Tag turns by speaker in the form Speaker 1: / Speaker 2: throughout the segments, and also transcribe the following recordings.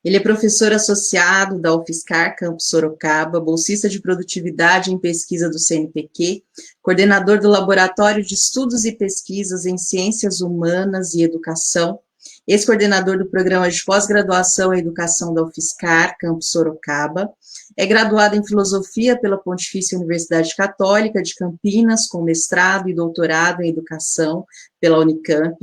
Speaker 1: Ele é professor associado da UFSCar, Campus Sorocaba, bolsista de produtividade em pesquisa do CNPq, coordenador do Laboratório de Estudos e Pesquisas em Ciências Humanas e Educação, ex-coordenador do Programa de Pós-Graduação em Educação da UFSCar, Campus Sorocaba, é graduado em Filosofia pela Pontifícia Universidade Católica de Campinas, com mestrado e doutorado em Educação pela Unicamp,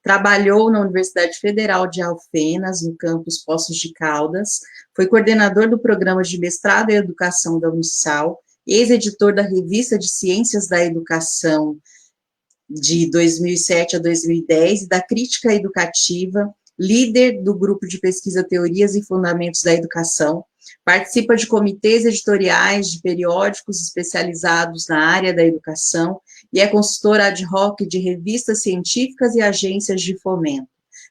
Speaker 1: trabalhou na Universidade Federal de Alfenas, no campus Poços de Caldas, foi coordenador do programa de mestrado em Educação da Unisal, ex-editor da Revista de Ciências da Educação de 2007 a 2010 e da Crítica Educativa, líder do grupo de pesquisa Teorias e Fundamentos da Educação, participa de comitês editoriais de periódicos especializados na área da educação e é consultora ad hoc de revistas científicas e agências de fomento.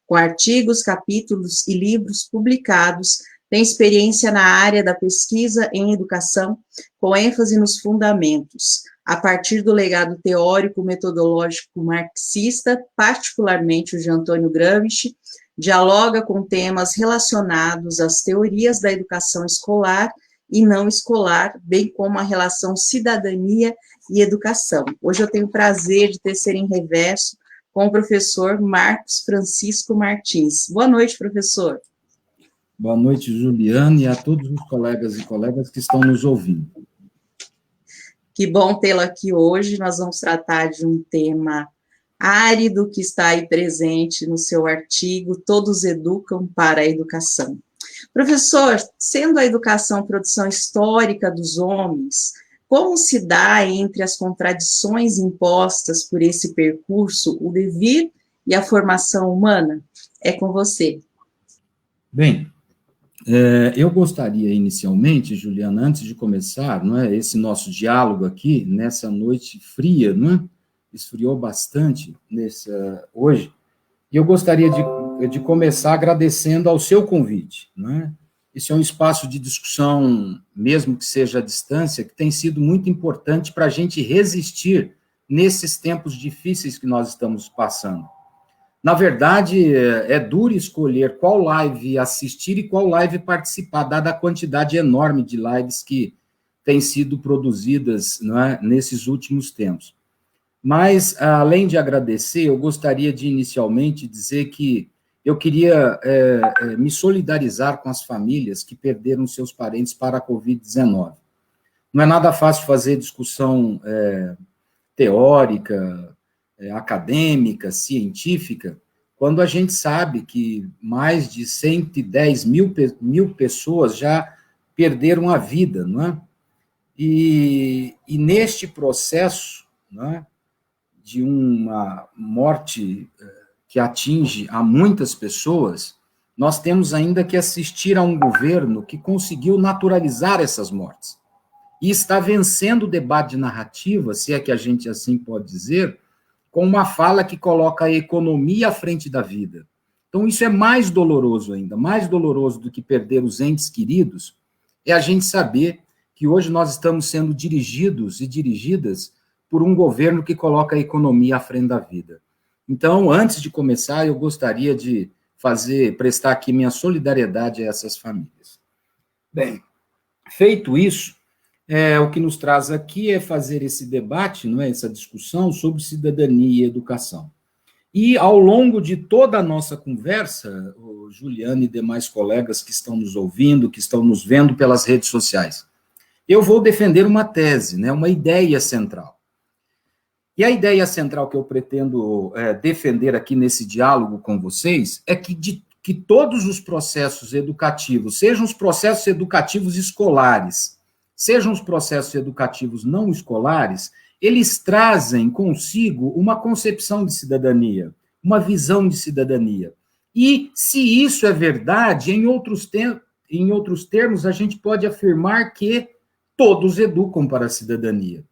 Speaker 1: Com artigos, capítulos e livros publicados, tem experiência na área da pesquisa em educação, com ênfase nos fundamentos, a partir do legado teórico-metodológico marxista, particularmente o de Antônio Gramsci, dialoga com temas relacionados às teorias da educação escolar e não escolar, bem como a relação cidadania e educação. Hoje eu tenho o prazer de tecer em reverso com o professor Marcos Francisco Martins. Boa noite, professor.
Speaker 2: Boa noite, Juliana, e a todos os colegas e colegas que estão nos ouvindo.
Speaker 1: Que bom tê-lo aqui hoje. Nós vamos tratar de um tema árido que está aí presente no seu artigo, Todos Educam para a Educação. Professor, sendo a educação produção histórica dos homens, como se dá entre as contradições impostas por esse percurso o devir e a formação humana? É com você.
Speaker 2: Bem, eu gostaria inicialmente, Juliana, antes de começar, não é, esse nosso diálogo aqui, nessa noite fria, não é? Esfriou bastante hoje, e eu gostaria de começar agradecendo ao seu convite, não é? Esse é um espaço de discussão, mesmo que seja à distância, que tem sido muito importante para a gente resistir nesses tempos difíceis que nós estamos passando. Na verdade, é duro escolher qual live assistir e qual live participar, dada a quantidade enorme de lives que têm sido produzidas, não é, nesses últimos tempos. Mas, além de agradecer, eu gostaria de, inicialmente, dizer que eu queria me solidarizar com as famílias que perderam seus parentes para a Covid-19. Não é nada fácil fazer discussão teórica, acadêmica, científica, quando a gente sabe que mais de 110 mil pessoas já perderam a vida, não é? E neste processo, não é, de uma morte que atinge a muitas pessoas, nós temos ainda que assistir a um governo que conseguiu naturalizar essas mortes. E está vencendo o debate de narrativa, se é que a gente assim pode dizer, com uma fala que coloca a economia à frente da vida. Então, isso é mais doloroso ainda, mais doloroso do que perder os entes queridos, é a gente saber que hoje nós estamos sendo dirigidos e dirigidas por um governo que coloca a economia à frente da vida. Então, antes de começar, eu gostaria de prestar aqui minha solidariedade a essas famílias. Bem, feito isso, o que nos traz aqui é fazer esse debate, não é, essa discussão sobre cidadania e educação. E, ao longo de toda a nossa conversa, o Juliano e demais colegas que estão nos ouvindo, que estão nos vendo pelas redes sociais, eu vou defender uma tese, né, uma ideia central. E a ideia central que eu pretendo defender aqui nesse diálogo com vocês é que todos os processos educativos, sejam os processos educativos escolares, sejam os processos educativos não escolares, eles trazem consigo uma concepção de cidadania, uma visão de cidadania. E, se isso é verdade, em outros termos, a gente pode afirmar que todos educam para a cidadania.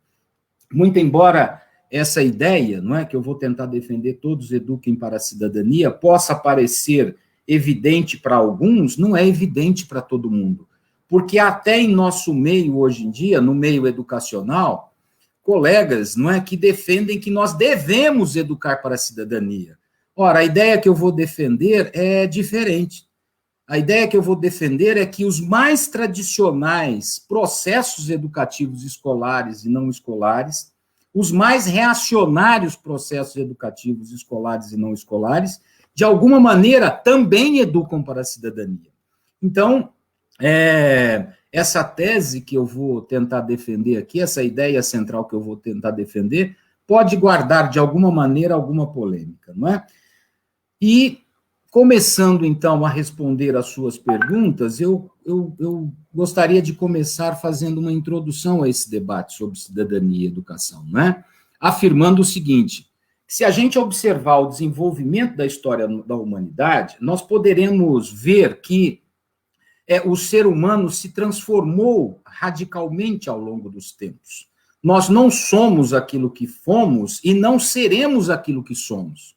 Speaker 2: Muito embora essa ideia, não é, que eu vou tentar defender, todos eduquem para a cidadania, possa parecer evidente para alguns, não é evidente para todo mundo. Porque até em nosso meio, hoje em dia, no meio educacional, colegas, não é, que defendem que nós devemos educar para a cidadania. Ora, a ideia que eu vou defender é diferente. A ideia que eu vou defender é que os mais tradicionais processos educativos escolares e não escolares, os mais reacionários processos educativos escolares e não escolares, de alguma maneira também educam para a cidadania. Então, essa tese que eu vou tentar defender aqui, essa ideia central que eu vou tentar defender, pode guardar, de alguma maneira, alguma polêmica, não é? E, começando, então, a responder às suas perguntas, eu gostaria de começar fazendo uma introdução a esse debate sobre cidadania e educação, não é? Afirmando o seguinte: se a gente observar o desenvolvimento da história da humanidade, nós poderemos ver que o ser humano se transformou radicalmente ao longo dos tempos. Nós não somos aquilo que fomos e não seremos aquilo que somos.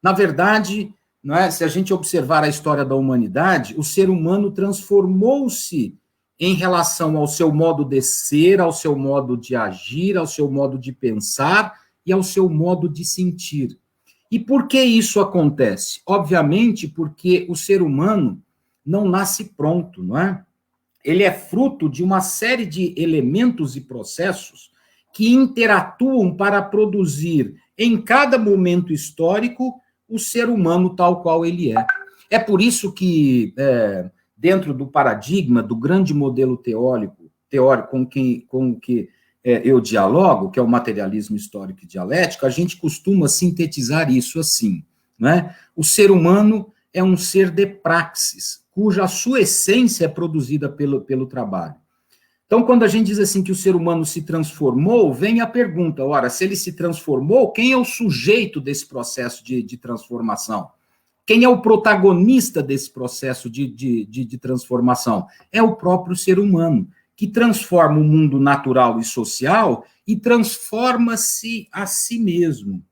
Speaker 2: Na verdade, não é? Se a gente observar a história da humanidade, o ser humano transformou-se em relação ao seu modo de ser, ao seu modo de agir, ao seu modo de pensar e ao seu modo de sentir. E por que isso acontece? Obviamente, porque o ser humano não nasce pronto, não é? Ele é fruto de uma série de elementos e processos que interatuam para produzir, em cada momento histórico, o ser humano tal qual ele é. É por isso que, dentro do paradigma do grande modelo teórico com o que eu dialogo, que é o materialismo histórico e dialético, a gente costuma sintetizar isso assim, né? O ser humano é um ser de praxis, cuja sua essência é produzida pelo trabalho. Então, quando a gente diz assim que o ser humano se transformou, vem a pergunta, ora, se ele se transformou, quem é o sujeito desse processo de transformação? Quem é o protagonista desse processo de transformação? É o próprio ser humano, que transforma o mundo natural e social e transforma-se a si mesmo.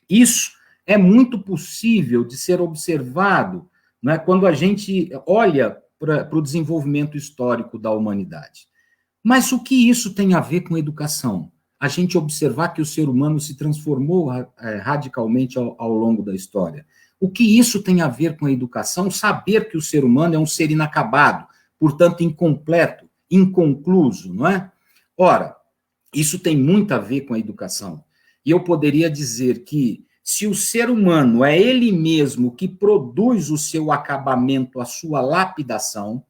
Speaker 2: Isso é muito possível de ser observado, né, quando a gente olha para o desenvolvimento histórico da humanidade. Mas o que isso tem a ver com educação? A gente observar que o ser humano se transformou radicalmente ao longo da história. O que isso tem a ver com a educação? Saber que o ser humano é um ser inacabado, portanto incompleto, inconcluso, não é? Ora, isso tem muito a ver com a educação. E eu poderia dizer que se o ser humano é ele mesmo que produz o seu acabamento, a sua lapidação,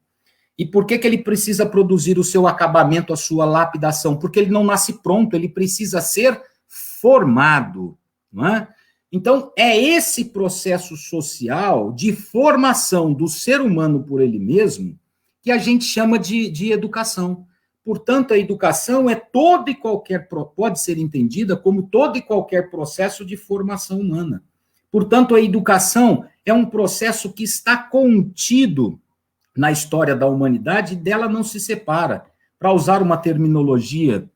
Speaker 2: e por que ele precisa produzir o seu acabamento, a sua lapidação? Porque ele não nasce pronto, ele precisa ser formado, não é? Então, é esse processo social de formação do ser humano por ele mesmo que a gente chama de educação. Portanto, a educação é todo e qualquer, pode ser entendida como todo e qualquer processo de formação humana. Portanto, a educação é um processo que está contido na história da humanidade e dela não se separa. Para usar uma terminologia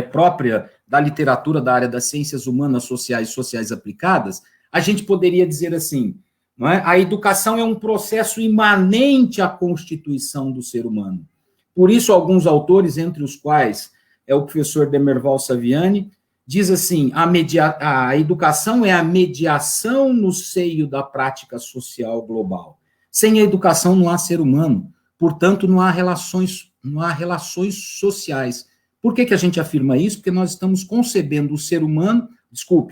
Speaker 2: própria da literatura da área das ciências humanas, sociais e sociais aplicadas, a gente poderia dizer assim, não é? A educação é um processo imanente à constituição do ser humano. Por isso, alguns autores, entre os quais é o professor Demerval Saviani, diz assim, a educação é a mediação no seio da prática social global. Sem a educação não há ser humano, portanto, não há relações sociais. Por que a gente afirma isso? Porque nós estamos concebendo o ser humano,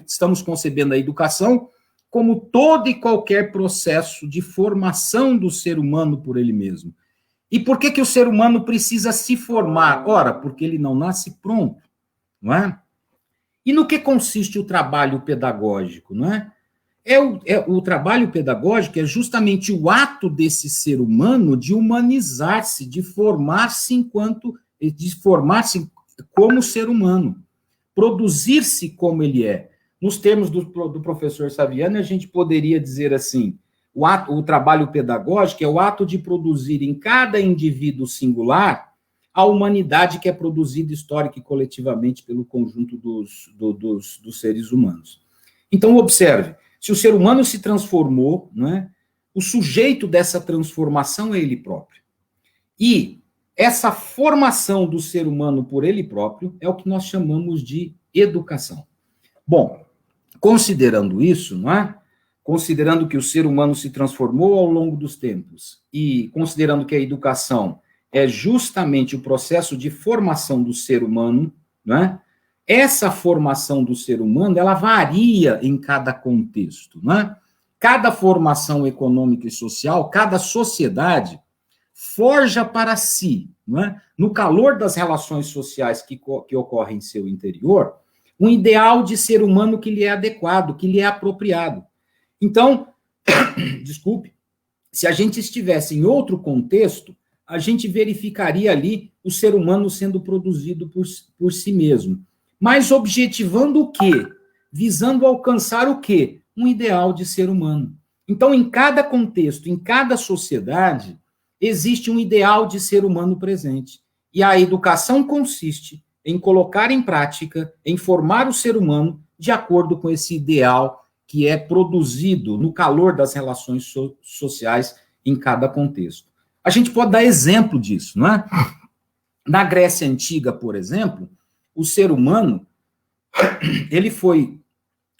Speaker 2: estamos concebendo a educação como todo e qualquer processo de formação do ser humano por ele mesmo. E por que o ser humano precisa se formar? Ora, porque ele não nasce pronto, não é? E no que consiste o trabalho pedagógico, não é? O trabalho pedagógico é justamente o ato desse ser humano de humanizar-se, de formar-se como ser humano, produzir-se como ele é. Nos termos do professor Saviani, a gente poderia dizer assim, o trabalho pedagógico é o ato de produzir em cada indivíduo singular a humanidade que é produzida histórica e coletivamente pelo conjunto dos seres humanos. Então, observe, se o ser humano se transformou, não é? O sujeito dessa transformação é ele próprio. E essa formação do ser humano por ele próprio é o que nós chamamos de educação. Bom, considerando isso, não é? considerando que o ser humano se transformou ao longo dos tempos e considerando que a educação é justamente o processo de formação do ser humano, né? Essa formação do ser humano, ela varia em cada contexto, né? Cada formação econômica e social, cada sociedade forja para si, né? No calor das relações sociais que ocorrem em seu interior, um ideal de ser humano que lhe é adequado, que lhe é apropriado. Então, desculpe, se a gente estivesse em outro contexto, a gente verificaria ali o ser humano sendo produzido por si mesmo. Mas objetivando o quê? Visando alcançar o quê? Um ideal de ser humano. Então, em cada contexto, em cada sociedade, existe um ideal de ser humano presente. E a educação consiste em colocar em prática, em formar o ser humano de acordo com esse ideal que é produzido no calor das relações sociais em cada contexto. A gente pode dar exemplo disso, não é? Na Grécia Antiga, por exemplo, o ser humano, ele foi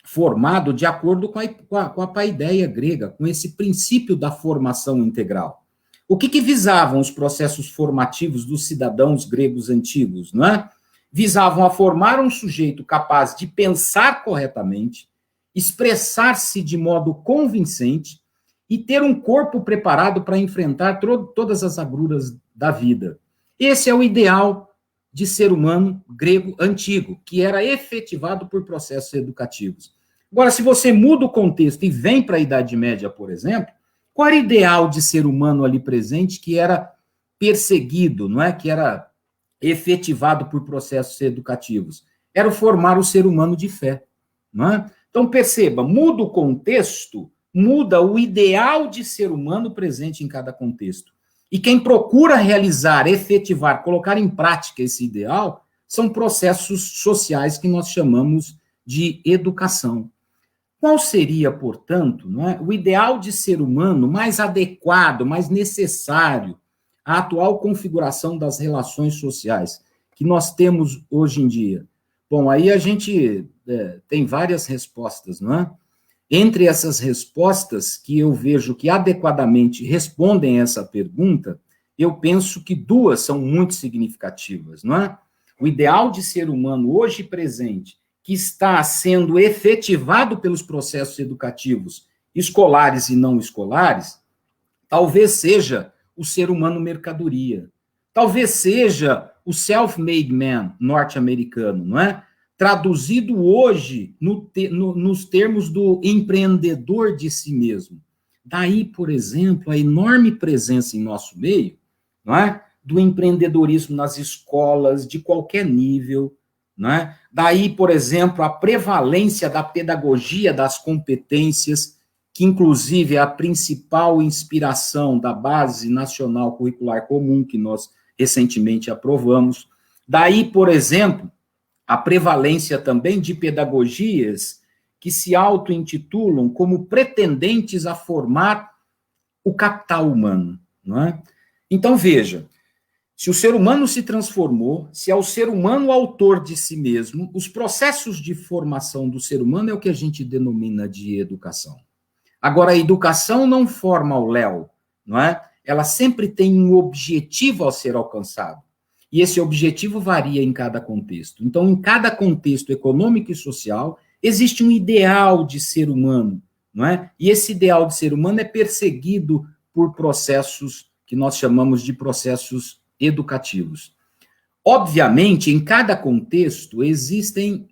Speaker 2: formado de acordo com a paideia grega, com esse princípio da formação integral. O que visavam os processos formativos dos cidadãos gregos antigos, não é? Visavam a formar um sujeito capaz de pensar corretamente, expressar-se de modo convincente e ter um corpo preparado para enfrentar todas as agruras da vida. Esse é o ideal de ser humano grego antigo, que era efetivado por processos educativos. Agora, se você muda o contexto e vem para a Idade Média, por exemplo, qual era o ideal de ser humano ali presente que era perseguido, não é? Que era efetivado por processos educativos? Era formar o ser humano de fé, não é? Então, perceba, muda o contexto, muda o ideal de ser humano presente em cada contexto. E quem procura realizar, efetivar, colocar em prática esse ideal, são processos sociais que nós chamamos de educação. Qual seria, portanto, não é, o ideal de ser humano mais adequado, mais necessário à atual configuração das relações sociais que nós temos hoje em dia? Bom, aí a gente tem várias respostas, não é? Entre essas respostas que eu vejo que adequadamente respondem essa pergunta, eu penso que duas são muito significativas, não é? O ideal de ser humano hoje presente, que está sendo efetivado pelos processos educativos escolares e não escolares, talvez seja o ser humano mercadoria. Talvez seja o self-made man norte-americano, não é? Traduzido hoje nos termos do empreendedor de si mesmo. Daí, por exemplo, a enorme presença em nosso meio, não é? Do empreendedorismo nas escolas, de qualquer nível, não é? Daí, por exemplo, a prevalência da pedagogia das competências, que inclusive é a principal inspiração da Base Nacional Curricular Comum, que nós recentemente aprovamos. Daí, por exemplo, a prevalência também de pedagogias que se auto-intitulam como pretendentes a formar o capital humano, não é? Então, veja, se o ser humano se transformou, se é o ser humano o autor de si mesmo, os processos de formação do ser humano é o que a gente denomina de educação. Agora, a educação não forma o Léo, não é? Ela sempre tem um objetivo a ser alcançado. E esse objetivo varia em cada contexto. Então, em cada contexto econômico e social, existe um ideal de ser humano, não é? E esse ideal de ser humano é perseguido por processos que nós chamamos de processos educativos. Obviamente, em cada contexto, existem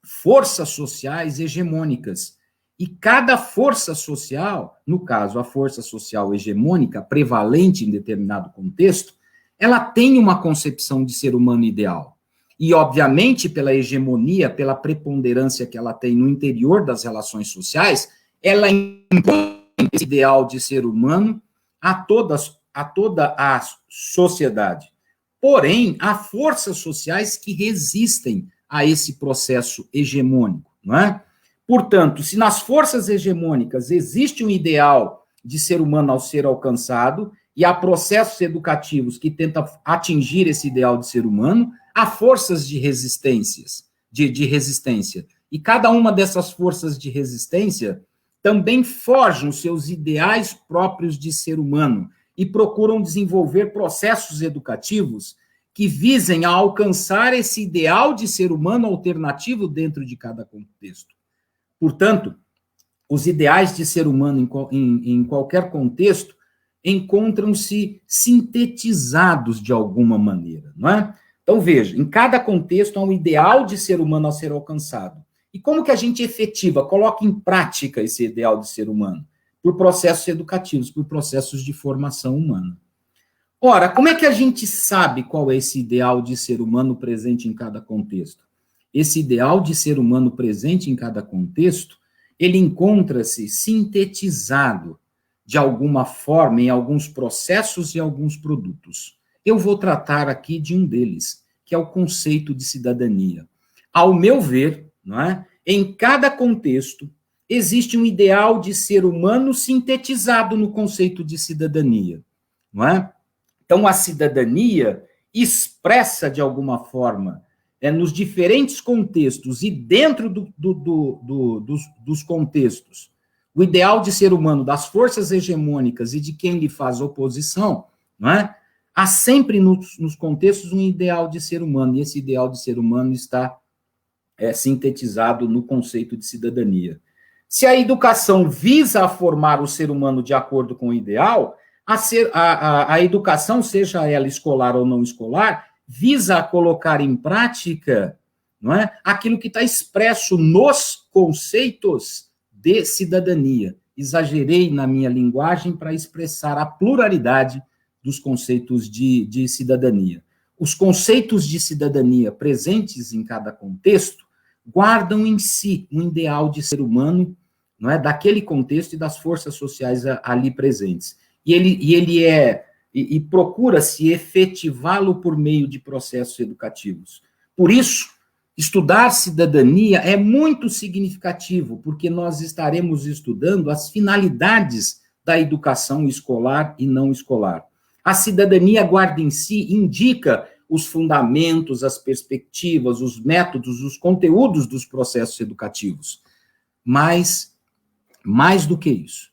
Speaker 2: forças sociais hegemônicas. E cada força social, no caso, a força social hegemônica, prevalente em determinado contexto, ela tem uma concepção de ser humano ideal. E, obviamente, pela hegemonia, pela preponderância que ela tem no interior das relações sociais, ela impõe esse ideal de ser humano a toda a sociedade. Porém, há forças sociais que resistem a esse processo hegemônico, não é? Portanto, se nas forças hegemônicas existe um ideal de ser humano ao ser alcançado, e há processos educativos que tentam atingir esse ideal de ser humano, há forças de resistência. E cada uma dessas forças de resistência também forjam seus ideais próprios de ser humano e procuram desenvolver processos educativos que visem a alcançar esse ideal de ser humano alternativo dentro de cada contexto. Portanto, os ideais de ser humano em qualquer contexto encontram-se sintetizados de alguma maneira, não é? Então, veja, em cada contexto há um ideal de ser humano a ser alcançado. E como que a gente efetiva, coloca em prática esse ideal de ser humano? Por processos educativos, por processos de formação humana. Ora, como é que a gente sabe qual é esse ideal de ser humano presente em cada contexto? Esse ideal de ser humano presente em cada contexto, ele encontra-se sintetizado de alguma forma em alguns processos e alguns produtos. Eu vou tratar aqui de um deles, que é o conceito de cidadania. Ao meu ver, não é? Em cada contexto, existe um ideal de ser humano sintetizado no conceito de cidadania, não é? Então, a cidadania expressa, de alguma forma, nos diferentes contextos e dentro dos contextos, o ideal de ser humano das forças hegemônicas e de quem lhe faz oposição, não é? Há sempre nos contextos um ideal de ser humano, e esse ideal de ser humano está sintetizado no conceito de cidadania. Se a educação visa a formar o ser humano de acordo com o ideal, a educação, seja ela escolar ou não escolar, visa a colocar em prática, não é, aquilo que está expresso nos conceitos de cidadania. Exagerei na minha linguagem para expressar a pluralidade dos conceitos de cidadania. Os conceitos de cidadania presentes em cada contexto guardam em si um ideal de ser humano, não é, daquele contexto e das forças sociais ali presentes. E procura-se efetivá-lo por meio de processos educativos. Por isso, estudar cidadania é muito significativo, porque nós estaremos estudando as finalidades da educação escolar e não escolar. A cidadania guarda em si, indica os fundamentos, as perspectivas, os métodos, os conteúdos dos processos educativos. Mas, mais do que isso,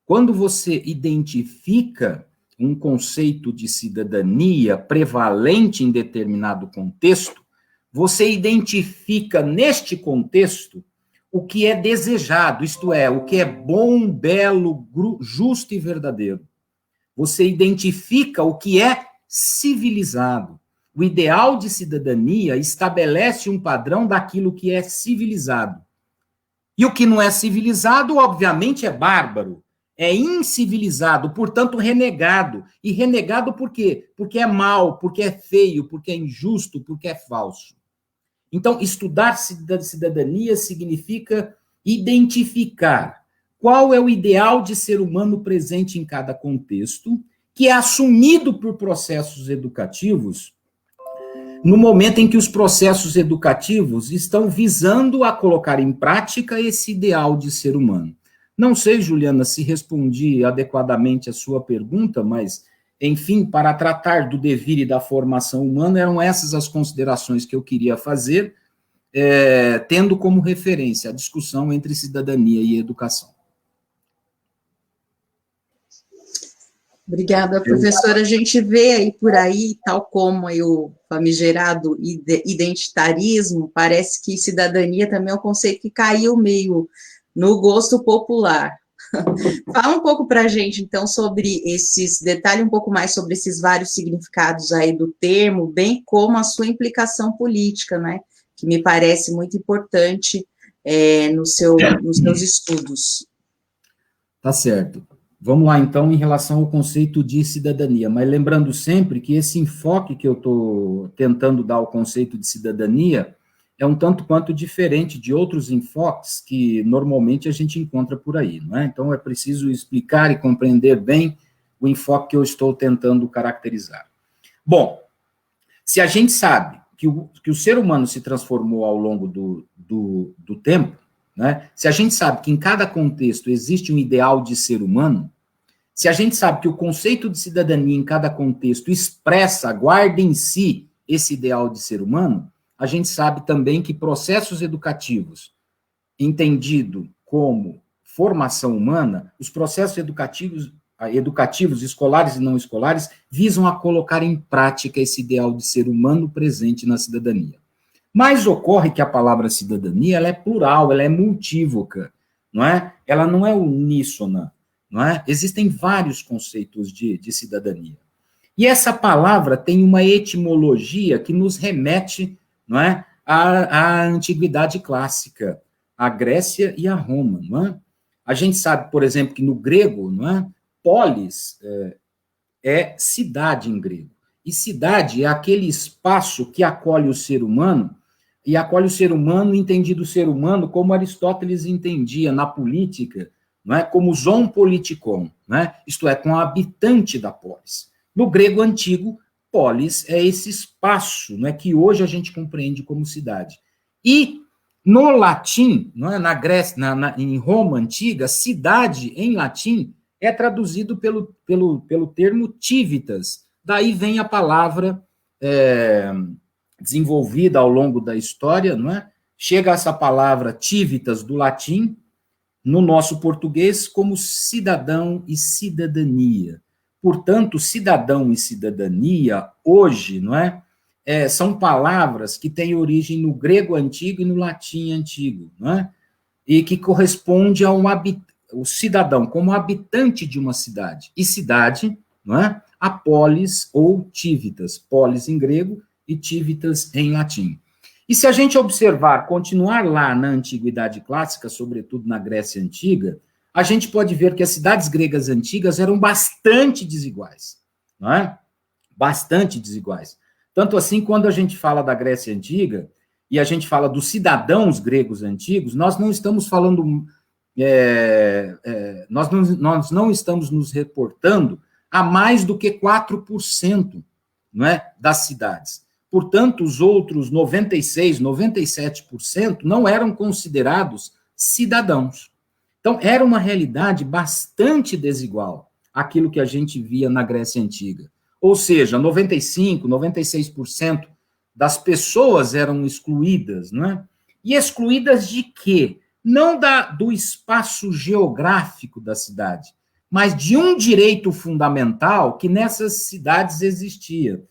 Speaker 2: quando você identifica um conceito de cidadania prevalente em determinado contexto, você identifica neste contexto o que é desejado, isto é, o que é bom, belo, justo e verdadeiro. Você identifica o que é civilizado. O ideal de cidadania estabelece um padrão daquilo que é civilizado. E o que não é civilizado, obviamente, é bárbaro, é incivilizado, portanto, renegado. E renegado por quê? Porque é mau, porque é feio, porque é injusto, porque é falso. Então, estudar cidadania significa identificar qual é o ideal de ser humano presente em cada contexto, que é assumido por processos educativos, no momento em que os processos educativos estão visando a colocar em prática esse ideal de ser humano. Não sei, Juliana, se respondi adequadamente a sua pergunta, mas, enfim, para tratar do devir e da formação humana, eram essas as considerações que eu queria fazer, tendo como referência a discussão entre cidadania e educação.
Speaker 1: Obrigada, professora. A gente vê aí por aí, tal como aí o famigerado identitarismo, parece que cidadania também é um conceito que caiu meio no gosto popular. Fala um pouco para a gente, então, sobre detalhe um pouco mais sobre esses vários significados aí do termo, bem como a sua implicação política, né, que me parece muito importante nos seus estudos.
Speaker 2: Tá certo. Vamos lá, então, em relação ao conceito de cidadania, mas lembrando sempre que esse enfoque que eu estou tentando dar ao conceito de cidadania é um tanto quanto diferente de outros enfoques que normalmente a gente encontra por aí, não é? Então, é preciso explicar e compreender bem o enfoque que eu estou tentando caracterizar. Bom, se a gente sabe que o ser humano se transformou ao longo do tempo, né? Se a gente sabe que em cada contexto existe um ideal de ser humano, se a gente sabe que o conceito de cidadania em cada contexto expressa, guarda em si esse ideal de ser humano, a gente sabe também que processos educativos, entendido como formação humana, os processos educativos, escolares e não escolares, visam a colocar em prática esse ideal de ser humano presente na cidadania. Mas ocorre que a palavra cidadania, ela é plural, ela é multívoca, não é? Ela não é uníssona, não é? Existem vários conceitos de cidadania. E essa palavra tem uma etimologia que nos remete, não é, à antiguidade clássica, à Grécia e à Roma, não é? A gente sabe, por exemplo, que no grego, não é, polis é cidade em grego. E cidade é aquele espaço que acolhe o ser humano, e acolhe o ser humano, entendido o ser humano como Aristóteles entendia na política, não é, como zoon politikon, não é? Isto é, com o habitante da polis. No grego antigo, polis é esse espaço, não é, que hoje a gente compreende como cidade. E no latim, não é, na Grécia, em Roma antiga, cidade em latim é traduzido pelo termo civitas. Daí vem a palavra desenvolvida ao longo da história, não é? Chega essa palavra civitas do latim, no nosso português, como cidadão e cidadania. Portanto, cidadão e cidadania, hoje, não é? São palavras que têm origem no grego antigo e no latim antigo, não é? E que corresponde a o cidadão como habitante de uma cidade. E cidade, não é? A polis ou civitas, polis em grego e civitas em latim. E se a gente observar, continuar lá na Antiguidade Clássica, sobretudo na Grécia Antiga, a gente pode ver que as cidades gregas antigas eram bastante desiguais, não é? Bastante desiguais. Tanto assim, quando a gente fala da Grécia Antiga e a gente fala dos cidadãos gregos antigos, nós não estamos falando, nós não estamos nos reportando a mais do que 4%, não é, das cidades. Portanto, os outros 96%, 97% não eram considerados cidadãos. Então, era uma realidade bastante desigual, aquilo que a gente via na Grécia Antiga. Ou seja, 95%, 96% das pessoas eram excluídas, não é? E excluídas de quê? Não do espaço geográfico da cidade, mas de um direito fundamental que nessas cidades existia.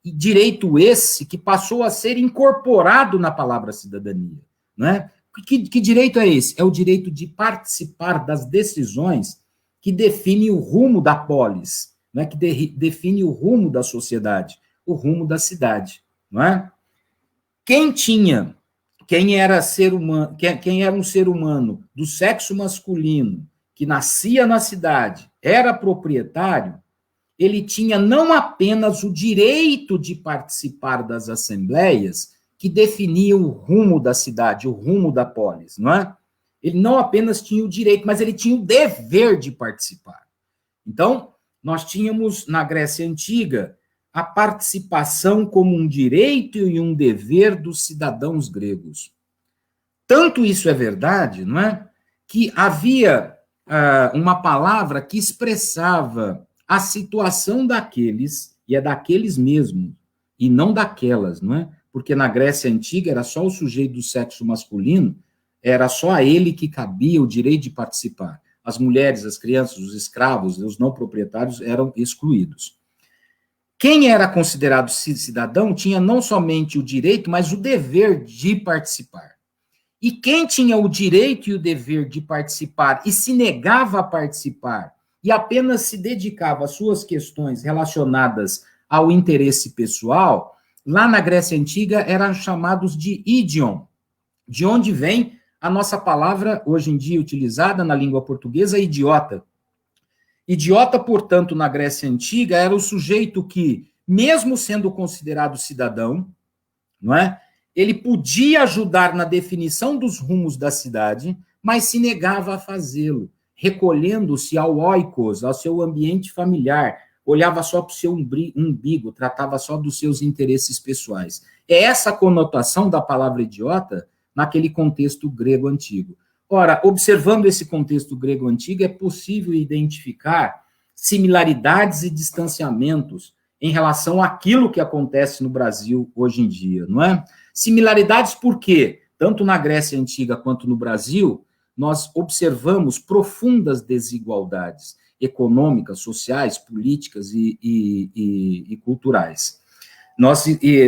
Speaker 2: E direito esse que passou a ser incorporado na palavra cidadania, não é? Que direito é esse? É o direito de participar das decisões que definem o rumo da polis, não é? Que define o rumo da sociedade, o rumo da cidade, não é? Quem era um ser humano do sexo masculino, que nascia na cidade, era proprietário, ele tinha não apenas o direito de participar das assembleias que definiam o rumo da cidade, o rumo da polis, não é? Ele não apenas tinha o direito, mas ele tinha o dever de participar. Então, nós tínhamos na Grécia Antiga a participação como um direito e um dever dos cidadãos gregos. Tanto isso é verdade, não é? Que havia uma palavra que expressava a situação daqueles, e é daqueles mesmo, e não daquelas, não é? Porque na Grécia Antiga era só o sujeito do sexo masculino, era só a ele que cabia o direito de participar. As mulheres, as crianças, os escravos, os não proprietários eram excluídos. Quem era considerado cidadão tinha não somente o direito, mas o dever de participar. E quem tinha o direito e o dever de participar e se negava a participar e apenas se dedicava às suas questões relacionadas ao interesse pessoal, lá na Grécia Antiga eram chamados de idion, de onde vem a nossa palavra, hoje em dia utilizada na língua portuguesa, idiota. Idiota, portanto, na Grécia Antiga, era o sujeito que, mesmo sendo considerado cidadão, não é? Ele podia ajudar na definição dos rumos da cidade, mas se negava a fazê-lo, recolhendo-se ao oikos, ao seu ambiente familiar, olhava só para o seu umbigo, tratava só dos seus interesses pessoais. É essa a conotação da palavra idiota naquele contexto grego antigo. Ora, observando esse contexto grego antigo, é possível identificar similaridades e distanciamentos em relação àquilo que acontece no Brasil hoje em dia, não é? Similaridades por quê? Tanto na Grécia Antiga quanto no Brasil, nós observamos profundas desigualdades econômicas, sociais, políticas e culturais. Nós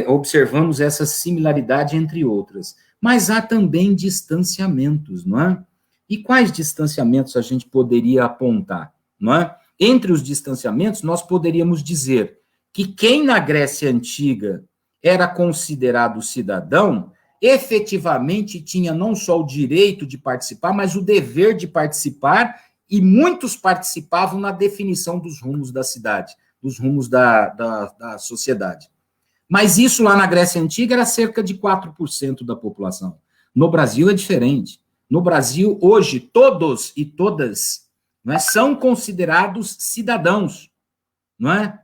Speaker 2: observamos essa similaridade entre outras, mas há também distanciamentos, não é? E quais distanciamentos a gente poderia apontar, não é? Entre os distanciamentos, nós poderíamos dizer que quem na Grécia Antiga era considerado cidadão, efetivamente tinha não só o direito de participar, mas o dever de participar, e muitos participavam na definição dos rumos da cidade, dos rumos da sociedade. Mas isso lá na Grécia Antiga era cerca de 4% da população. No Brasil é diferente. No Brasil, hoje, todos e todas, não é, são considerados cidadãos, não é?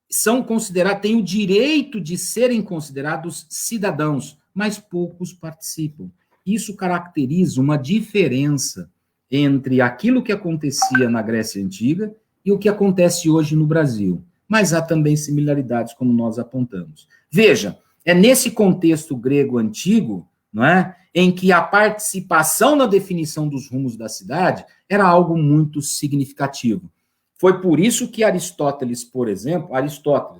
Speaker 2: São considerados, têm o direito de serem considerados cidadãos, mas poucos participam. Isso caracteriza uma diferença entre aquilo que acontecia na Grécia Antiga e o que acontece hoje no Brasil. Mas há também similaridades, como nós apontamos. Veja, é nesse contexto grego antigo, não é, em que a participação na definição dos rumos da cidade era algo muito significativo. Foi por isso que Aristóteles, por exemplo,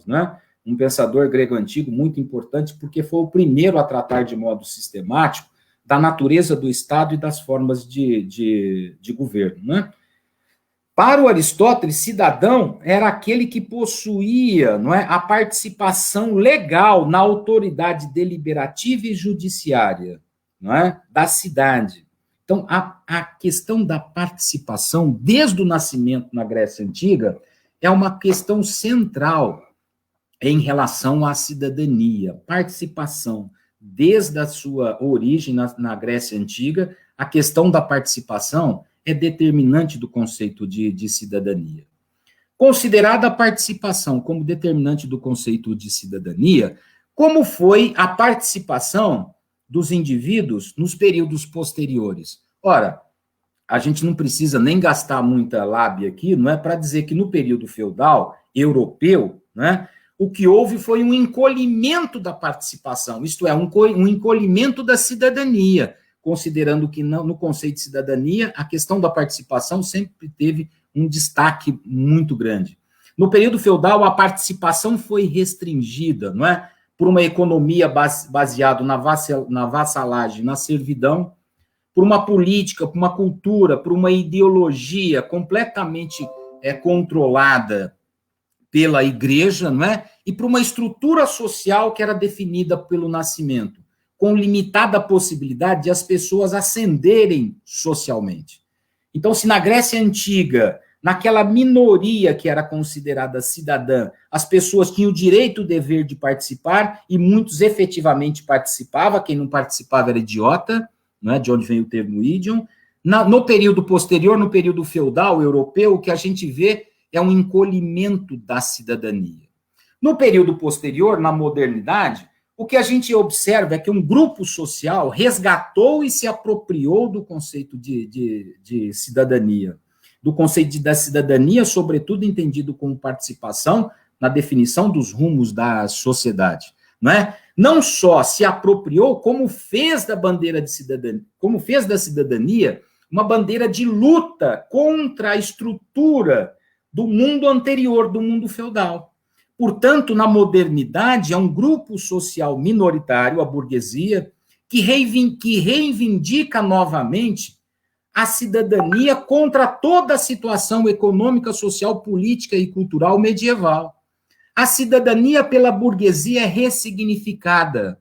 Speaker 2: né, um pensador grego antigo muito importante, porque foi o primeiro a tratar de modo sistemático da natureza do Estado e das formas de governo, né? Para o Aristóteles, cidadão era aquele que possuía, não é, a participação legal na autoridade deliberativa e judiciária, não é, da cidade. Então, a questão da participação, desde o nascimento na Grécia Antiga, é uma questão central em relação à cidadania. Participação, desde a sua origem na Grécia Antiga, a questão da participação é determinante do conceito de cidadania. Considerada a participação como determinante do conceito de cidadania, como foi a participação dos indivíduos nos períodos posteriores? Ora, a gente não precisa nem gastar muita lábia aqui, não é, para dizer que no período feudal europeu, né, o que houve foi um encolhimento da participação, isto é, um encolhimento da cidadania, considerando que no conceito de cidadania, a questão da participação sempre teve um destaque muito grande. No período feudal, a participação foi restringida, não é? Por uma economia baseada na vassalagem, na servidão, por uma política, por uma cultura, por uma ideologia completamente controlada pela igreja, não é? E por uma estrutura social que era definida pelo nascimento, com limitada possibilidade de as pessoas ascenderem socialmente. Então, se na Grécia Antiga, naquela minoria que era considerada cidadã, as pessoas tinham o direito e o dever de participar, e muitos efetivamente participavam, quem não participava era idiota, não é? De onde vem o termo idiom. No período posterior, no período feudal europeu, o que a gente vê é um encolhimento da cidadania. No período posterior, na modernidade, o que a gente observa é que um grupo social resgatou e se apropriou do conceito de cidadania, do conceito da cidadania, sobretudo entendido como participação na definição dos rumos da sociedade, não é? Não só se apropriou, como fez da bandeira de cidadania, como fez da cidadania uma bandeira de luta contra a estrutura do mundo anterior, do mundo feudal. Portanto, na modernidade, é um grupo social minoritário, a burguesia, que reivindica novamente a cidadania contra toda a situação econômica, social, política e cultural medieval. A cidadania pela burguesia é ressignificada,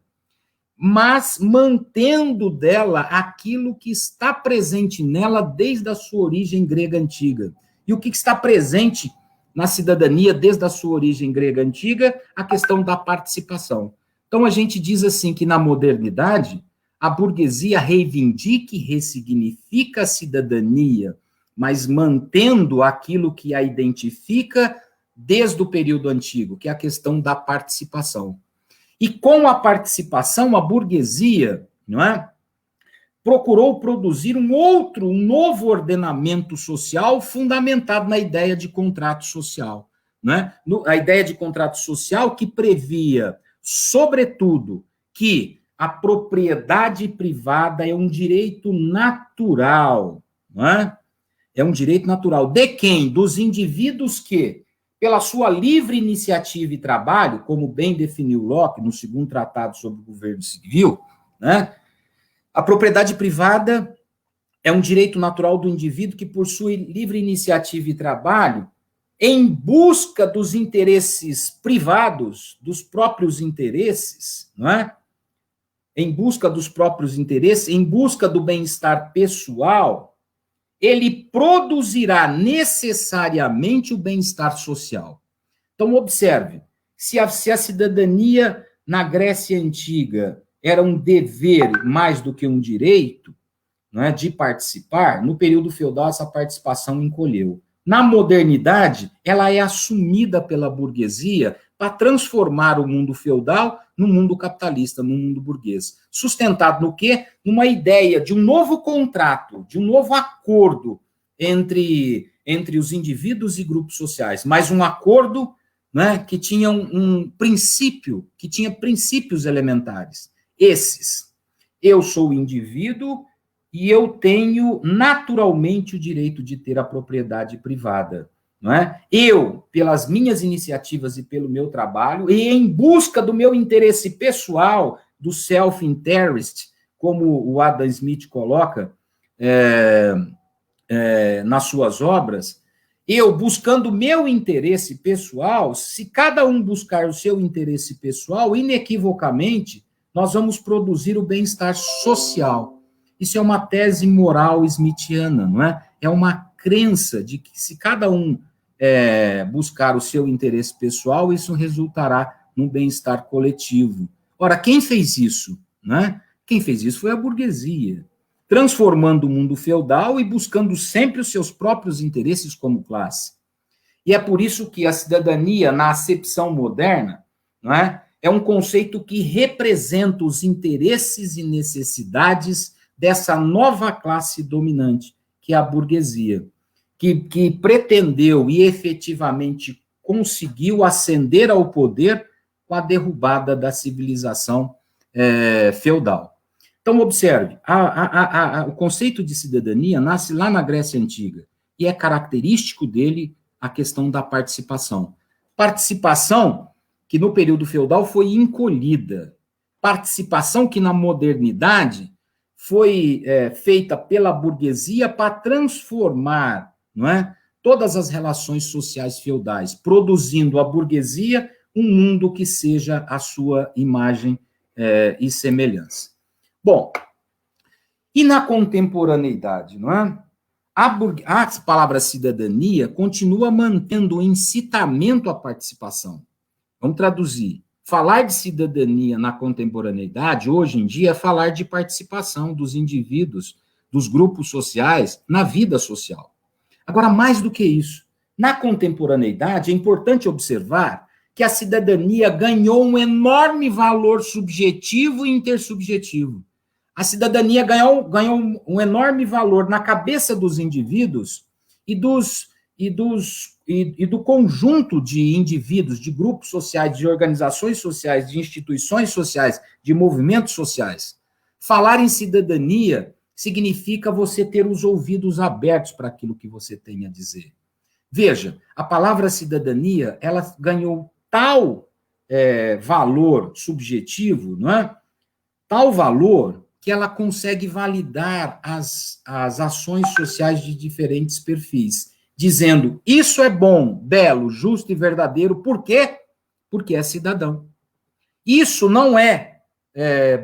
Speaker 2: mas mantendo dela aquilo que está presente nela desde a sua origem grega antiga. E o que está presente na cidadania desde a sua origem grega antiga? A questão da participação. Então, a gente diz assim que na modernidade, a burguesia reivindica e ressignifica a cidadania, mas mantendo aquilo que a identifica desde o período antigo, que é a questão da participação. E com a participação, a burguesia, não é, procurou produzir um novo ordenamento social fundamentado na ideia de contrato social, né? A ideia de contrato social que previa, sobretudo, que a propriedade privada é um direito natural, não é? É um direito natural. De quem? Dos indivíduos que, pela sua livre iniciativa e trabalho, como bem definiu Locke no segundo tratado sobre o governo civil, né? A propriedade privada é um direito natural do indivíduo que, por sua livre iniciativa e trabalho, em busca dos interesses privados, dos próprios interesses, não é? Em busca dos próprios interesses, em busca do bem-estar pessoal, ele produzirá necessariamente o bem-estar social. Então, observe, se a cidadania na Grécia Antiga era um dever mais do que um direito, não é, de participar, no período feudal essa participação encolheu. Na modernidade, ela é assumida pela burguesia para transformar o mundo feudal no mundo capitalista, no mundo burguês. Sustentado no quê? Numa ideia de um novo contrato, de um novo acordo entre os indivíduos e grupos sociais, mas um acordo, né, que tinha um princípio, que tinha princípios elementares. Esses: eu sou o indivíduo e eu tenho naturalmente o direito de ter a propriedade privada. Não é? Eu, pelas minhas iniciativas e pelo meu trabalho, e em busca do meu interesse pessoal, do self-interest, como o Adam Smith coloca nas suas obras, eu buscando o meu interesse pessoal, se cada um buscar o seu interesse pessoal, inequivocamente, nós vamos produzir o bem-estar social. Isso é uma tese moral smithiana, não é? É uma crença de que se cada um buscar o seu interesse pessoal, isso resultará num bem-estar coletivo. Ora, quem fez isso? Né? Quem fez isso foi a burguesia, transformando o mundo feudal e buscando sempre os seus próprios interesses como classe. E é por isso que a cidadania, na acepção moderna, não é um conceito que representa os interesses e necessidades dessa nova classe dominante, que é a burguesia, que pretendeu e efetivamente conseguiu ascender ao poder com a derrubada da civilização feudal. Então, observe, o conceito de cidadania nasce lá na Grécia Antiga, e é característico dele a questão da participação. Participação que no período feudal foi encolhida, participação que na modernidade foi feita pela burguesia para transformar, não é, todas as relações sociais feudais, produzindo a burguesia um mundo que seja a sua imagem e semelhança. Bom, e na contemporaneidade, não é? A palavra cidadania continua mantendo o incitamento à participação. Vamos traduzir. Falar de cidadania na contemporaneidade, hoje em dia, é falar de participação dos indivíduos, dos grupos sociais, na vida social. Agora, mais do que isso, na contemporaneidade, é importante observar que a cidadania ganhou um enorme valor subjetivo e intersubjetivo. A cidadania ganhou um enorme valor na cabeça dos indivíduos e do conjunto de indivíduos, de grupos sociais, de organizações sociais, de instituições sociais, de movimentos sociais. Falar em cidadania significa você ter os ouvidos abertos para aquilo que você tem a dizer. Veja, a palavra cidadania, ela ganhou tal valor subjetivo, não é? Tal valor que ela consegue validar as ações sociais de diferentes perfis, dizendo, isso é bom, belo, justo e verdadeiro, por quê? Porque é cidadão. Isso não é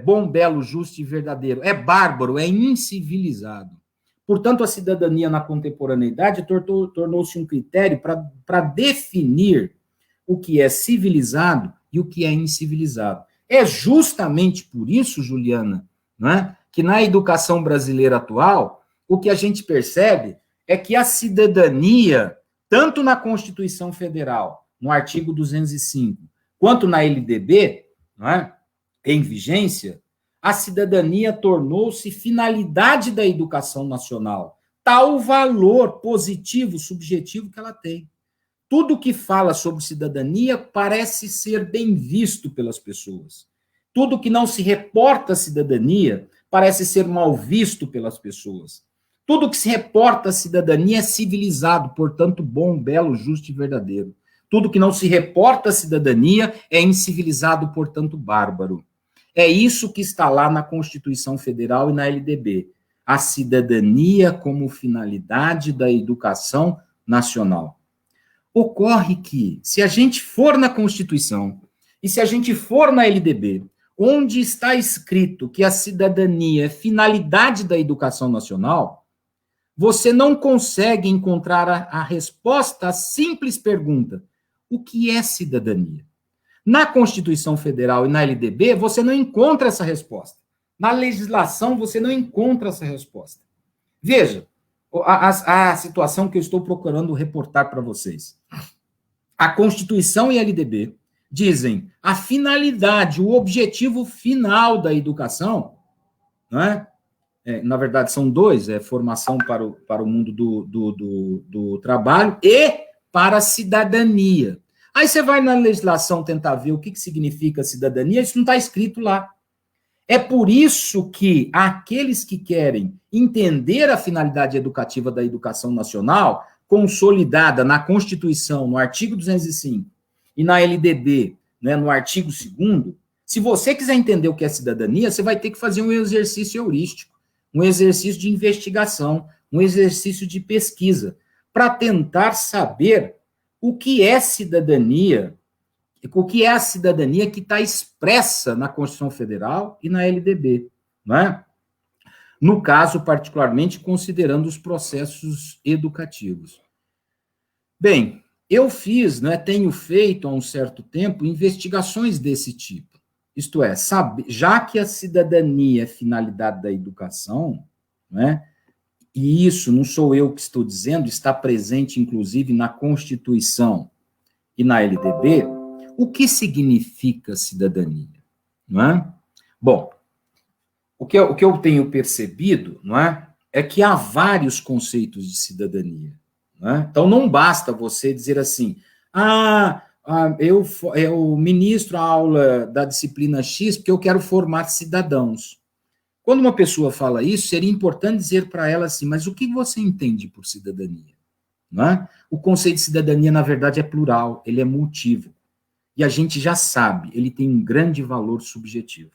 Speaker 2: bom, belo, justo e verdadeiro, é bárbaro, é incivilizado. Portanto, a cidadania na contemporaneidade tornou-se um critério para definir o que é civilizado e o que é incivilizado. É justamente por isso, Juliana, não é, que na educação brasileira atual, o que a gente percebe é que a cidadania, tanto na Constituição Federal, no artigo 205, quanto na LDB, não é, em vigência, a cidadania tornou-se finalidade da educação nacional, tal valor positivo, subjetivo que ela tem. Tudo que fala sobre cidadania parece ser bem visto pelas pessoas. Tudo que não se reporta à cidadania parece ser mal visto pelas pessoas. Tudo que se reporta à cidadania é civilizado, portanto, bom, belo, justo e verdadeiro. Tudo que não se reporta à cidadania é incivilizado, portanto, bárbaro. É isso que está lá na Constituição Federal e na LDB. A cidadania como finalidade da educação nacional. Ocorre que, se a gente for na Constituição e se a gente for na LDB, onde está escrito que a cidadania é finalidade da educação nacional, você não consegue encontrar a resposta à simples pergunta: o que é cidadania? Na Constituição Federal e na LDB, você não encontra essa resposta. Na legislação, você não encontra essa resposta. Veja a situação que eu estou procurando reportar para vocês. A Constituição e a LDB dizem a finalidade, o objetivo final da educação, não é? Na verdade, são dois, formação para o mundo do trabalho e para a cidadania. Aí você vai na legislação tentar ver o que significa cidadania, isso não está escrito lá. É por isso que aqueles que querem entender a finalidade educativa da educação nacional, consolidada na Constituição, no artigo 205, e na LDB, né, no artigo 2º, se você quiser entender o que é cidadania, você vai ter que fazer um exercício heurístico, um exercício de investigação, um exercício de pesquisa, para tentar saber o que é cidadania, o que é a cidadania que está expressa na Constituição Federal e na LDB, não é? No caso, particularmente, considerando os processos educativos. Bem, eu fiz, né, tenho feito há um certo tempo investigações desse tipo. Isto é, já que a cidadania é finalidade da educação, né, e isso não sou eu que estou dizendo, está presente, inclusive, na Constituição e na LDB, o que significa cidadania? Não é? Bom, o que eu tenho percebido, não é que há vários conceitos de cidadania. Não é? Então, não basta você dizer assim, eu ministro a aula da disciplina X porque eu quero formar cidadãos. Quando uma pessoa fala isso, seria importante dizer para ela assim, mas o que você entende por cidadania? Não é? O conceito de cidadania, na verdade, é plural, ele é multívoco. E a gente já sabe, ele tem um grande valor subjetivo.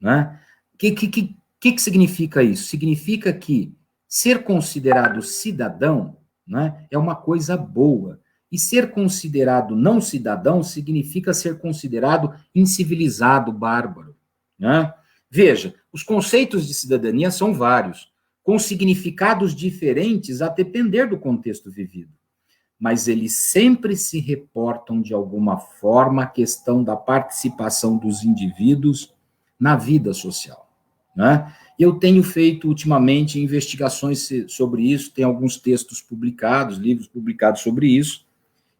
Speaker 2: Né? O que significa isso? Significa que ser considerado cidadão, né, é uma coisa boa. E ser considerado não cidadão significa ser considerado incivilizado, bárbaro. Né? Veja, os conceitos de cidadania são vários, com significados diferentes a depender do contexto vivido. Mas eles sempre se reportam de alguma forma à questão da participação dos indivíduos na vida social. Né? Eu tenho feito ultimamente investigações sobre isso, tem alguns textos publicados, livros publicados sobre isso,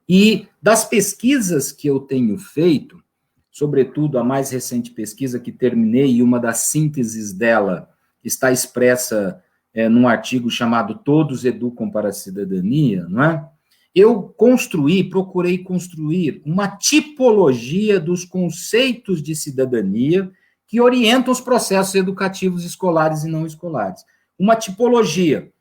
Speaker 2: e das pesquisas que eu tenho feito, sobretudo a mais recente pesquisa que terminei, e uma das sínteses dela está expressa num artigo chamado Todos Educam para a Cidadania, não é? Eu procurei construir uma tipologia dos conceitos de cidadania que orientam os processos educativos escolares e não escolares. Uma tipologia,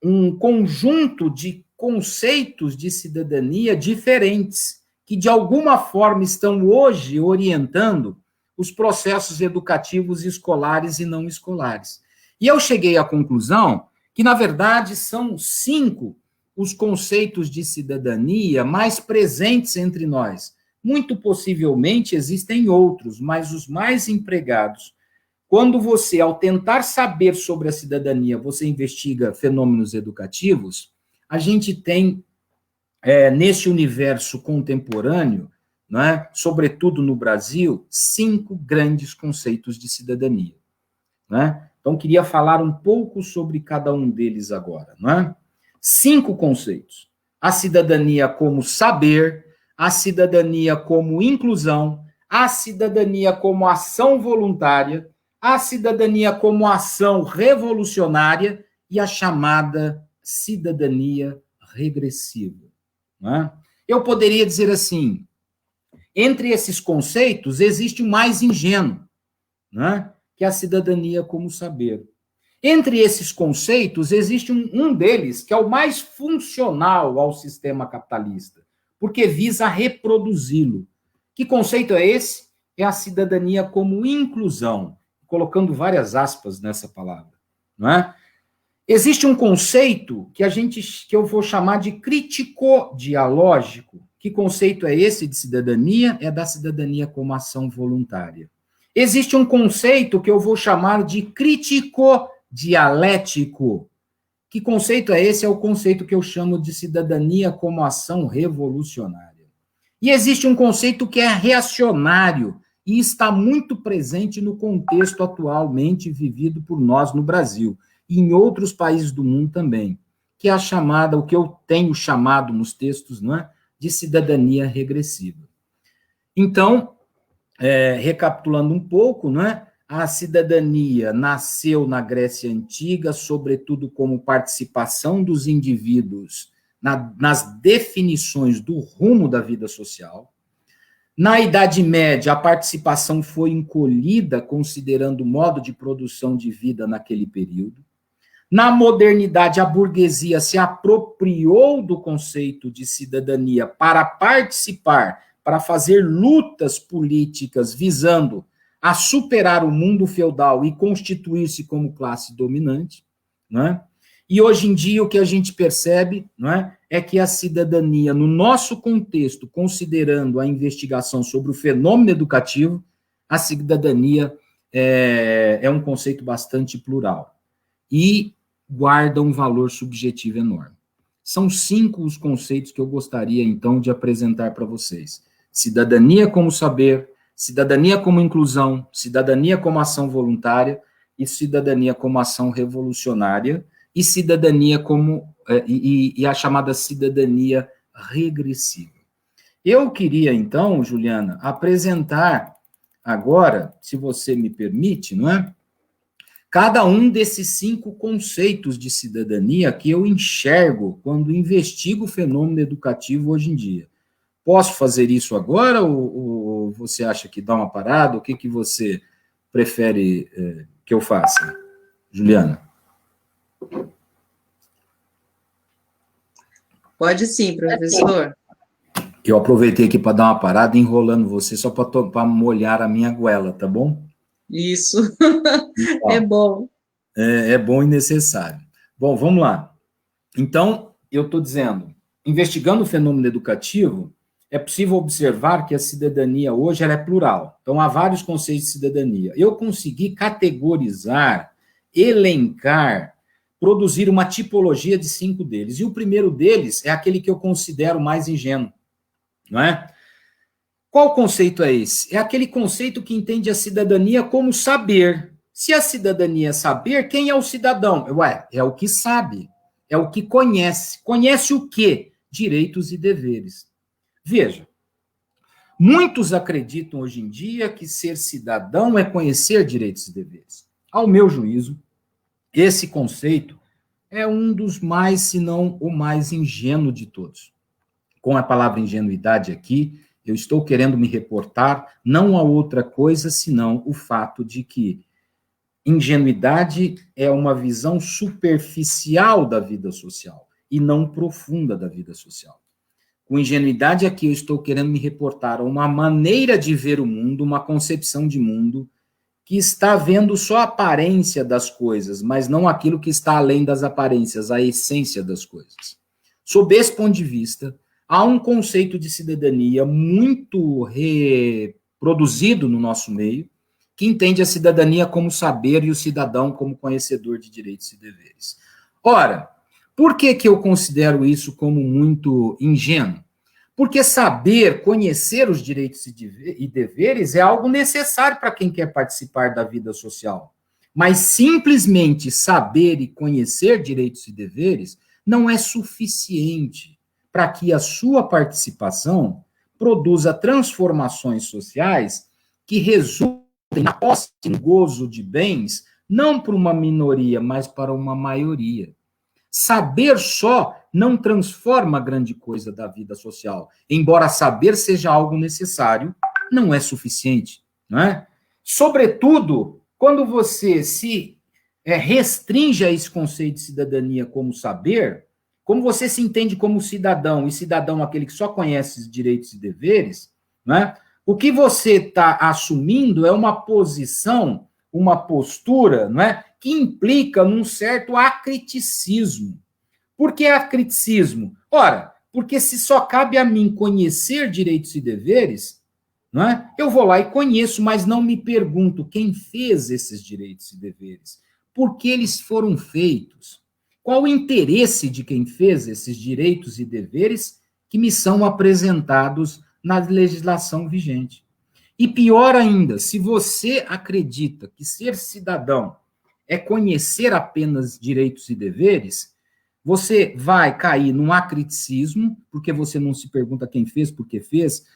Speaker 2: um conjunto de conceitos de cidadania diferentes, que de alguma forma estão hoje orientando os processos educativos escolares e não escolares. E eu cheguei à conclusão que, na verdade, são 5 os conceitos de cidadania mais presentes entre nós. Muito possivelmente existem outros, mas os mais empregados. Quando você, ao tentar saber sobre a cidadania, você investiga fenômenos educativos, a gente tem, nesse universo contemporâneo, né, sobretudo no Brasil, 5 grandes conceitos de cidadania. Né? Então, queria falar um pouco sobre cada um deles agora. Né? 5 conceitos. A cidadania como saber, a cidadania como inclusão, a cidadania como ação voluntária, a cidadania como ação revolucionária e a chamada cidadania regressiva. Né? Eu poderia dizer assim, Entre esses conceitos, existe o mais ingênuo, né? Que é a cidadania como saber. Entre esses conceitos, existe um deles, que é o mais funcional ao sistema capitalista, porque visa reproduzi-lo. Que conceito é esse? É a cidadania como inclusão, colocando várias aspas nessa palavra, não é? Existe um conceito que eu vou chamar de crítico-dialógico. Que conceito é esse de cidadania? É da cidadania como ação voluntária. Existe um conceito que eu vou chamar de crítico-dialético. Que conceito é esse? É o conceito que eu chamo de cidadania como ação revolucionária. E existe um conceito que é reacionário e está muito presente no contexto atualmente vivido por nós no Brasil e em outros países do mundo também, que é a chamada, o que eu tenho chamado nos textos, não é, de cidadania regressiva. Então, recapitulando um pouco, não é, a cidadania nasceu na Grécia Antiga, sobretudo como participação dos indivíduos nas definições do rumo da vida social. Na Idade Média, a participação foi encolhida, considerando o modo de produção de vida naquele período. Na modernidade, a burguesia se apropriou do conceito de cidadania para participar, para fazer lutas políticas visando a superar o mundo feudal e constituir-se como classe dominante, não é? E hoje em dia o que a gente percebe, não é, é que a cidadania, no nosso contexto, considerando a investigação sobre o fenômeno educativo, a cidadania é um conceito bastante plural e guarda um valor subjetivo enorme. São 5 os conceitos que eu gostaria, então, de apresentar para vocês. Cidadania como saber, cidadania como inclusão, cidadania como ação voluntária e cidadania como ação revolucionária, e cidadania como e a chamada cidadania regressiva. Eu queria, então, Juliana, apresentar agora, se você me permite, não é? Cada um desses 5 conceitos de cidadania que eu enxergo quando investigo o fenômeno educativo hoje em dia. Posso fazer isso agora ou você acha que dá uma parada? O que você prefere que eu faça, Juliana?
Speaker 1: Pode sim, professor.
Speaker 2: Eu aproveitei aqui para dar uma parada enrolando você só para molhar a minha goela, tá bom?
Speaker 1: Isso.
Speaker 2: Então,
Speaker 1: é bom.
Speaker 2: É bom e necessário. Bom, vamos lá. Então, eu estou dizendo, investigando o fenômeno educativo, é possível observar que a cidadania hoje ela é plural. Então, há vários conceitos de cidadania. Eu consegui categorizar, elencar, produzir uma tipologia de 5 deles. E o primeiro deles é aquele que eu considero mais ingênuo, não é? Qual conceito é esse? É aquele conceito que entende a cidadania como saber. Se a cidadania é saber, quem é o cidadão? Ué, é o que sabe, é o que conhece. Conhece o quê? Direitos e deveres. Veja, muitos acreditam hoje em dia que ser cidadão é conhecer direitos e deveres. Ao meu juízo, esse conceito é um dos mais, se não o mais ingênuo de todos. Com a palavra ingenuidade aqui, eu estou querendo me reportar não a outra coisa, senão o fato de que ingenuidade é uma visão superficial da vida social e não profunda da vida social. Com ingenuidade aqui eu estou querendo me reportar a uma maneira de ver o mundo, uma concepção de mundo que está vendo só a aparência das coisas, mas não aquilo que está além das aparências, a essência das coisas. Sob esse ponto de vista, há um conceito de cidadania muito reproduzido no nosso meio, que entende a cidadania como saber e o cidadão como conhecedor de direitos e deveres. Ora, por que eu considero isso como muito ingênuo? Porque saber, conhecer os direitos e deveres é algo necessário para quem quer participar da vida social. Mas simplesmente saber e conhecer direitos e deveres não é suficiente para que a sua participação produza transformações sociais que resultem na posse e gozo de bens, não para uma minoria, mas para uma maioria. Saber só não transforma grande coisa da vida social. Embora saber seja algo necessário, não é suficiente, não é? Sobretudo, quando você se restringe a esse conceito de cidadania como saber, como você se entende como cidadão, e cidadão aquele que só conhece os direitos e deveres, né? O que você está assumindo é uma posição, uma postura, não é, que implica num certo acriticismo. Por que acriticismo? Ora, porque se só cabe a mim conhecer direitos e deveres, não é? Eu vou lá e conheço, mas não me pergunto quem fez esses direitos e deveres, por que eles foram feitos, qual o interesse de quem fez esses direitos e deveres que me são apresentados na legislação vigente. E pior ainda, se você acredita que ser cidadão é conhecer apenas direitos e deveres, você vai cair num acriticismo, porque você não se pergunta quem fez, por que fez,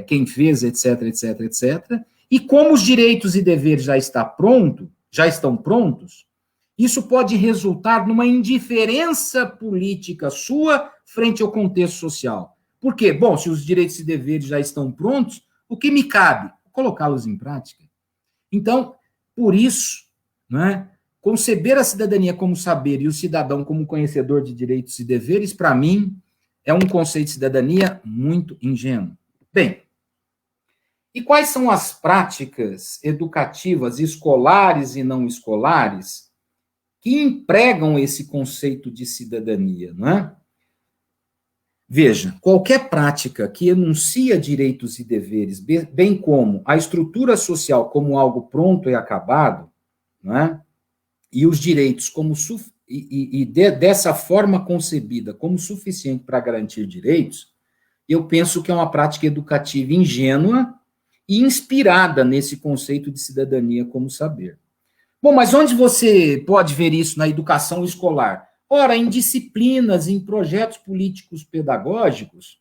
Speaker 2: quem fez, etc, etc, etc. E como os direitos e deveres já estão prontos, isso pode resultar numa indiferença política sua frente ao contexto social. Por quê? Bom, se os direitos e deveres já estão prontos, o que me cabe? Colocá-los em prática. Então, por isso, né, conceber a cidadania como saber e o cidadão como conhecedor de direitos e deveres, para mim, é um conceito de cidadania muito ingênuo. Bem, e quais são as práticas educativas escolares e não escolares que empregam esse conceito de cidadania, não é? Veja, qualquer prática que enuncia direitos e deveres, bem como a estrutura social como algo pronto e acabado, não é? E os direitos como dessa forma concebida como suficiente para garantir direitos, eu penso que é uma prática educativa ingênua e inspirada nesse conceito de cidadania como saber. Bom, mas onde você pode ver isso na educação escolar? Ora, em disciplinas, em projetos políticos pedagógicos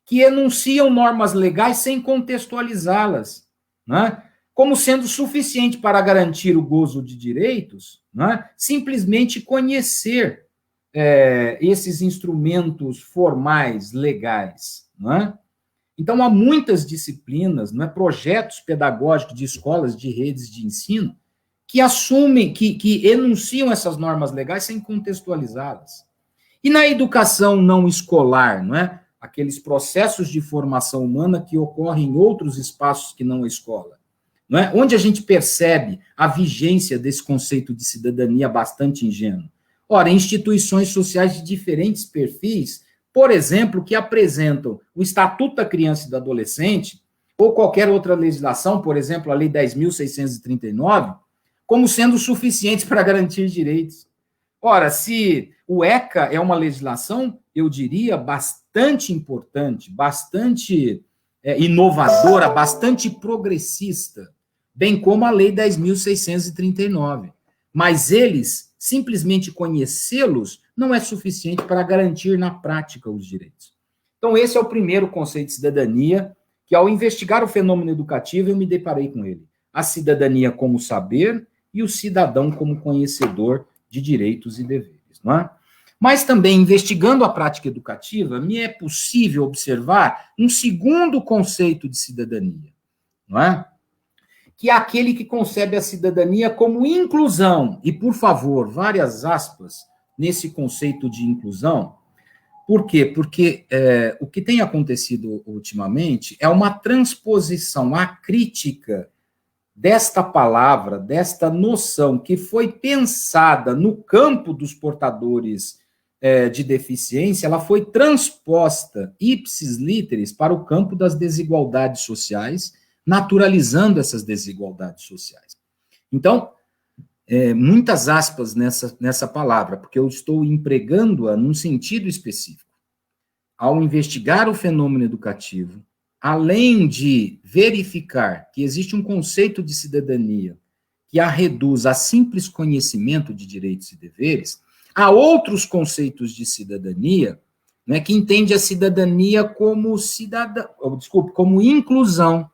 Speaker 2: que enunciam normas legais sem contextualizá-las, né? Como sendo suficiente para garantir o gozo de direitos, né? Simplesmente conhecer esses instrumentos formais, legais, né? Então, há muitas disciplinas, né, projetos pedagógicos de escolas, de redes de ensino, que assumem, que enunciam essas normas legais sem contextualizá-las. E na educação não escolar, não é? Aqueles processos de formação humana que ocorrem em outros espaços que não a escola, não é? Onde a gente percebe a vigência desse conceito de cidadania bastante ingênuo. Ora, instituições sociais de diferentes perfis, por exemplo, que apresentam o Estatuto da Criança e do Adolescente, ou qualquer outra legislação, por exemplo, a Lei 10.639, como sendo suficientes para garantir direitos. Ora, se o ECA é uma legislação, eu diria, bastante importante, bastante inovadora, bastante progressista, bem como a Lei 10.639. Mas eles, simplesmente conhecê-los, não é suficiente para garantir na prática os direitos. Então, esse é o primeiro conceito de cidadania, que ao investigar o fenômeno educativo, eu me deparei com ele. A cidadania como saber e o cidadão como conhecedor de direitos e deveres, não é? Mas também, investigando a prática educativa, me é possível observar um segundo conceito de cidadania, não é? Que é aquele que concebe a cidadania como inclusão. E, por favor, várias aspas nesse conceito de inclusão. Por quê? Porque o que tem acontecido ultimamente é uma transposição acrítica desta palavra, desta noção que foi pensada no campo dos portadores de deficiência, ela foi transposta ipsis literis para o campo das desigualdades sociais, naturalizando essas desigualdades sociais. Então, muitas aspas nessa palavra, porque eu estou empregando-a num sentido específico. Ao investigar o fenômeno educativo, além de verificar que existe um conceito de cidadania que a reduz a simples conhecimento de direitos e deveres, há outros conceitos de cidadania, né, que entende a cidadania como como inclusão.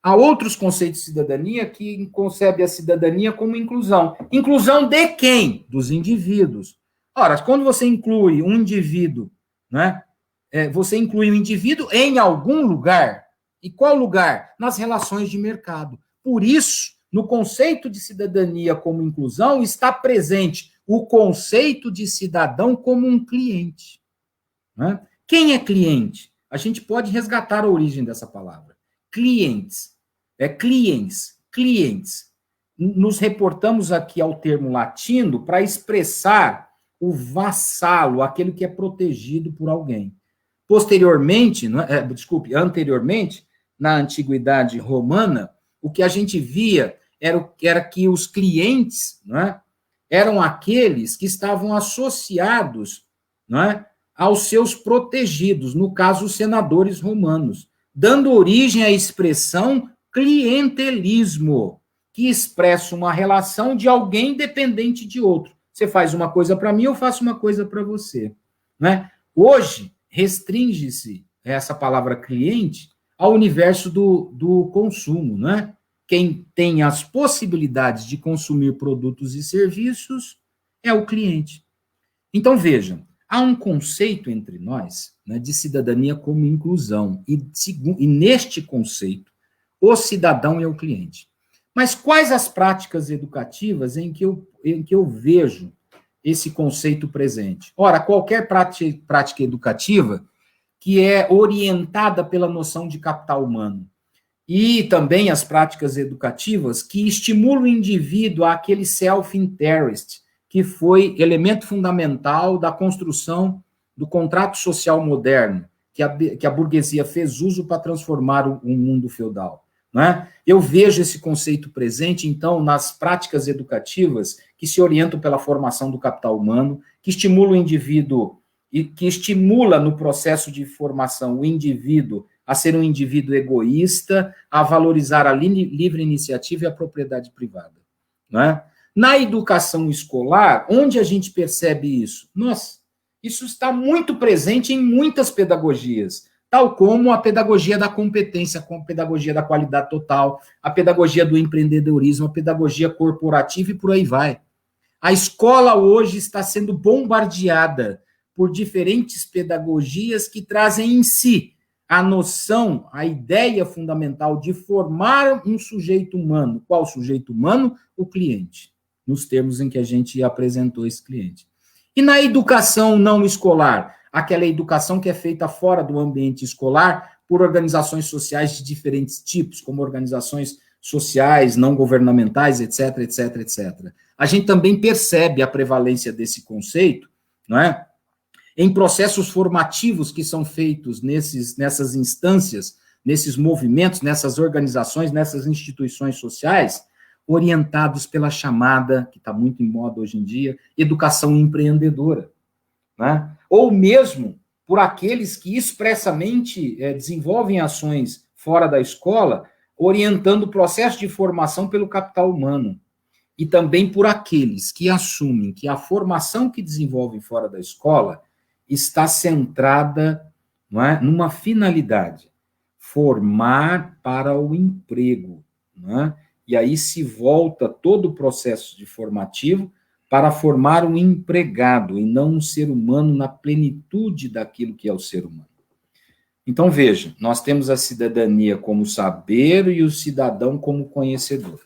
Speaker 2: Há outros conceitos de cidadania que concebe a cidadania como inclusão. Inclusão de quem? Dos indivíduos. Ora, quando você inclui um indivíduo, né, você inclui um indivíduo em algum lugar. E qual lugar? Nas relações de mercado. Por isso, no conceito de cidadania como inclusão, está presente o conceito de cidadão como um cliente. Né? Quem é cliente? A gente pode resgatar a origem dessa palavra. Clientes. Clientes. Nos reportamos aqui ao termo latino para expressar o vassalo, aquele que é protegido por alguém. Posteriormente, anteriormente, na antiguidade romana, o que a gente via era que os clientes, né, eram aqueles que estavam associados, né, aos seus protegidos, no caso, os senadores romanos, dando origem à expressão clientelismo, que expressa uma relação de alguém dependente de outro. Você faz uma coisa para mim, eu faço uma coisa para você. Né? Hoje, restringe-se essa palavra cliente ao universo do consumo. Né? Quem tem as possibilidades de consumir produtos e serviços é o cliente. Então, vejam, há um conceito entre nós, né, de cidadania como inclusão, e neste conceito, o cidadão é o cliente. Mas quais as práticas educativas em que eu vejo esse conceito presente? Ora, qualquer prática educativa que é orientada pela noção de capital humano, e também as práticas educativas que estimulam o indivíduo àquele self-interest, que foi elemento fundamental da construção do contrato social moderno, que a burguesia fez uso para transformar o mundo feudal. Né? Eu vejo esse conceito presente, então, nas práticas educativas que se orientam pela formação do capital humano, que estimula o indivíduo, e que estimula no processo de formação o indivíduo a ser um indivíduo egoísta, a valorizar a livre iniciativa e a propriedade privada. Né? Na educação escolar, onde a gente percebe isso? Nossa, isso está muito presente em muitas pedagogias, tal como a pedagogia da competência, a pedagogia da qualidade total, a pedagogia do empreendedorismo, a pedagogia corporativa e por aí vai. A escola hoje está sendo bombardeada por diferentes pedagogias que trazem em si a noção, a ideia fundamental de formar um sujeito humano. Qual sujeito humano? O cliente, nos termos em que a gente apresentou esse cliente. E na educação não escolar, aquela educação que é feita fora do ambiente escolar por organizações sociais de diferentes tipos, como organizações sociais, não governamentais, etc, etc, etc. A gente também percebe a prevalência desse conceito, não é? Em processos formativos que são feitos nessas instâncias, nesses movimentos, nessas organizações, nessas instituições sociais, orientados pela chamada, que está muito em moda hoje em dia, educação empreendedora. Né? Ou mesmo por aqueles que expressamente desenvolvem ações fora da escola, orientando o processo de formação pelo capital humano. E também por aqueles que assumem que a formação que desenvolvem fora da escola está centrada, não é, numa finalidade, formar para o emprego. Não é? E aí se volta todo o processo de formativo para formar um empregado e não um ser humano na plenitude daquilo que é o ser humano. Então, veja, nós temos a cidadania como saber e o cidadão como conhecedor.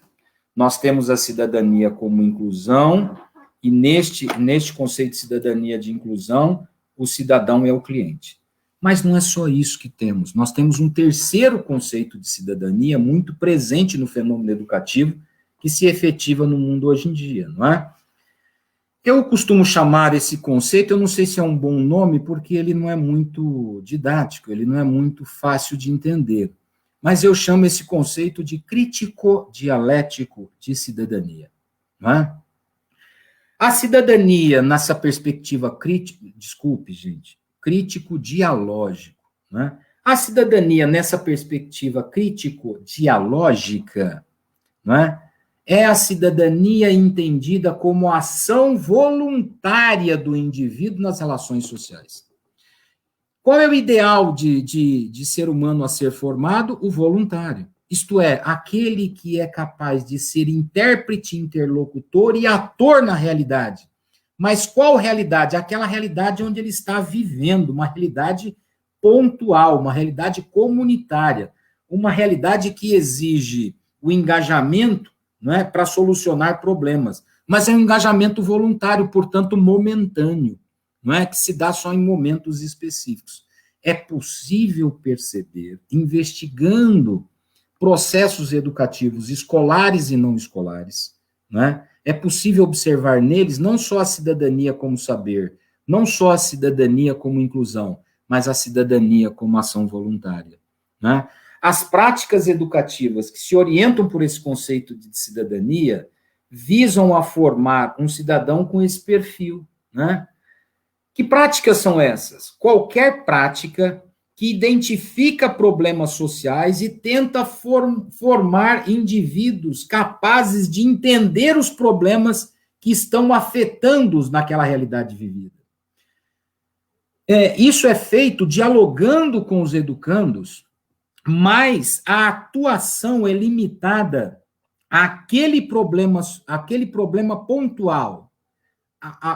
Speaker 2: Nós temos a cidadania como inclusão e neste conceito de cidadania de inclusão, o cidadão é o cliente. Mas não é só isso que temos. Nós temos um terceiro conceito de cidadania muito presente no fenômeno educativo que se efetiva no mundo hoje em dia, não é? Eu costumo chamar esse conceito, eu não sei se é um bom nome, porque ele não é muito didático, ele não é muito fácil de entender, mas eu chamo esse conceito de crítico-dialético de cidadania, não é? A cidadania, nessa perspectiva crítico-dialógico, né? A cidadania, nessa perspectiva crítico-dialógica, né? É a cidadania entendida como a ação voluntária do indivíduo nas relações sociais. Qual é o ideal de ser humano a ser formado? O voluntário. Isto é, aquele que é capaz de ser intérprete, interlocutor e ator na realidade, Mas qual realidade? Aquela realidade onde ele está vivendo, uma realidade pontual, uma realidade comunitária, uma realidade que exige o engajamento, não é, para solucionar problemas. Mas é um engajamento voluntário, portanto, momentâneo, não é que se dá só em momentos específicos. É possível perceber, investigando processos educativos escolares e não escolares, né? É possível observar neles não só a cidadania como saber, não só a cidadania como inclusão, mas a cidadania como ação voluntária, né? As práticas educativas que se orientam por esse conceito de cidadania visam a formar um cidadão com esse perfil, né? Que práticas são essas? Qualquer prática que identifica problemas sociais e tenta formar indivíduos capazes de entender os problemas que estão afetando-os naquela realidade vivida. Isso é feito dialogando com os educandos, mas a atuação é limitada àquele problema pontual.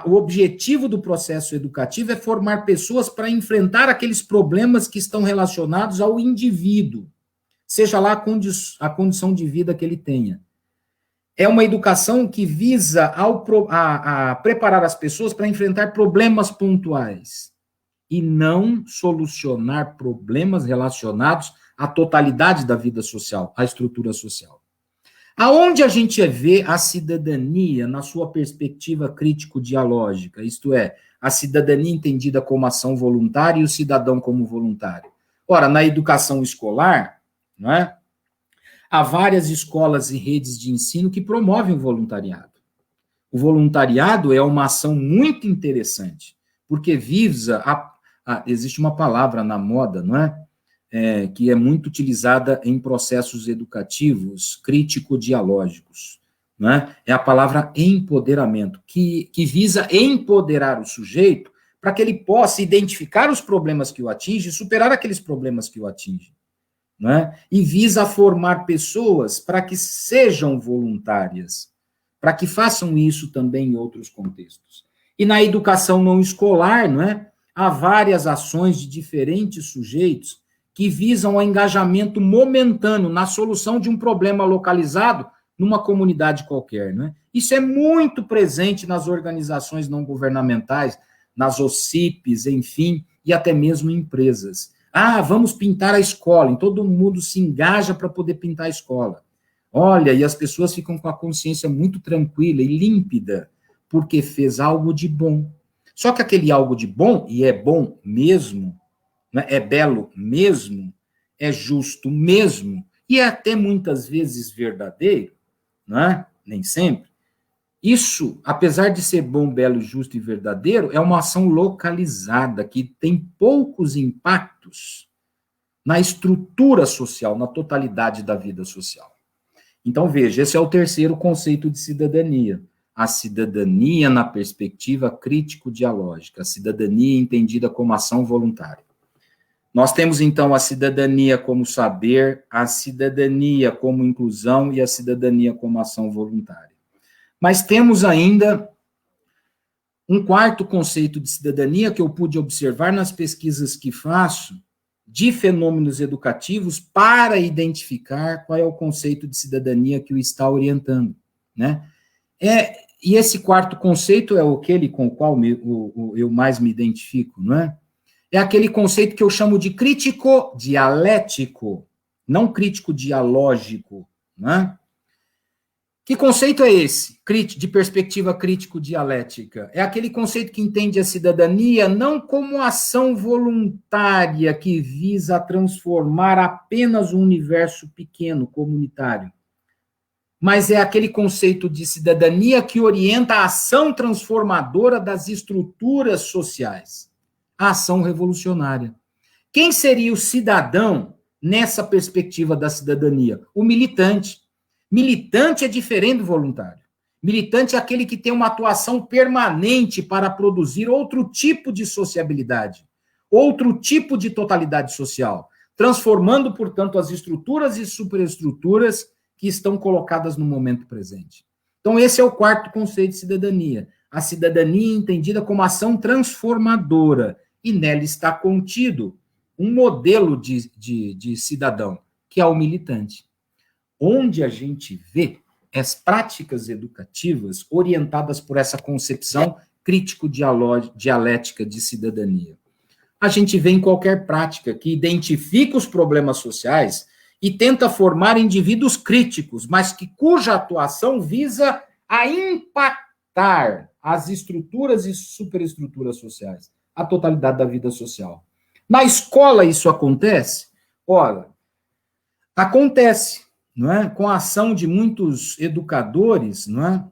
Speaker 2: O objetivo do processo educativo é formar pessoas para enfrentar aqueles problemas que estão relacionados ao indivíduo, seja lá a condição de vida que ele tenha. É uma educação que visa a preparar as pessoas para enfrentar problemas pontuais e não solucionar problemas relacionados à totalidade da vida social, à estrutura social. Aonde a gente vê a cidadania na sua perspectiva crítico-dialógica, isto é, a cidadania entendida como ação voluntária e o cidadão como voluntário? Ora, na educação escolar, não é? Há várias escolas e redes de ensino que promovem o voluntariado. O voluntariado é uma ação muito interessante, porque visa existe uma palavra na moda, não é? Que é muito utilizada em processos educativos crítico-dialógicos, né? É a palavra empoderamento, que visa empoderar o sujeito para que ele possa identificar os problemas que o atingem e superar aqueles problemas que o atingem, né? E visa formar pessoas para que sejam voluntárias, para que façam isso também em outros contextos. E na educação não escolar, não é? Há várias ações de diferentes sujeitos que visam o engajamento momentâneo na solução de um problema localizado numa comunidade qualquer, né? Isso é muito presente nas organizações não governamentais, nas OCIPs, enfim, e até mesmo em empresas. Vamos pintar a escola, e todo mundo se engaja para poder pintar a escola. Olha, e as pessoas ficam com a consciência muito tranquila e límpida, porque fez algo de bom. Só que aquele algo de bom, e é bom mesmo, é belo mesmo, é justo mesmo, e é até muitas vezes verdadeiro, não é? Nem sempre. Isso, apesar de ser bom, belo, justo e verdadeiro, é uma ação localizada, que tem poucos impactos na estrutura social, na totalidade da vida social. Então, veja, esse é o terceiro conceito de cidadania. A cidadania na perspectiva crítico-dialógica, a cidadania entendida como ação voluntária. Nós temos, então, a cidadania como saber, a cidadania como inclusão e a cidadania como ação voluntária. Mas temos ainda um quarto conceito de cidadania que eu pude observar nas pesquisas que faço de fenômenos educativos para identificar qual é o conceito de cidadania que o está orientando, né? E esse quarto conceito é aquele com o qual eu mais me identifico, não é? É aquele conceito que eu chamo de crítico-dialético, não crítico-dialógico, né? Que conceito é esse, de perspectiva crítico-dialética? É aquele conceito que entende a cidadania não como ação voluntária que visa transformar apenas um universo pequeno, comunitário, mas é aquele conceito de cidadania que orienta a ação transformadora das estruturas sociais, a ação revolucionária. Quem seria o cidadão nessa perspectiva da cidadania? O militante. Militante é diferente do voluntário. Militante é aquele que tem uma atuação permanente para produzir outro tipo de sociabilidade, outro tipo de totalidade social, transformando, portanto, as estruturas e superestruturas que estão colocadas no momento presente. Então, esse é o quarto conceito de cidadania, a cidadania entendida como ação transformadora, e nela está contido um modelo de cidadão, que é o militante, onde a gente vê as práticas educativas orientadas por essa concepção crítico-dialética de cidadania. A gente vê em qualquer prática que identifica os problemas sociais e tenta formar indivíduos críticos, mas cuja atuação visa a impactar as estruturas e superestruturas sociais, a totalidade da vida social. Na escola isso acontece? Ora, acontece, não é? Com a ação de muitos educadores, não é?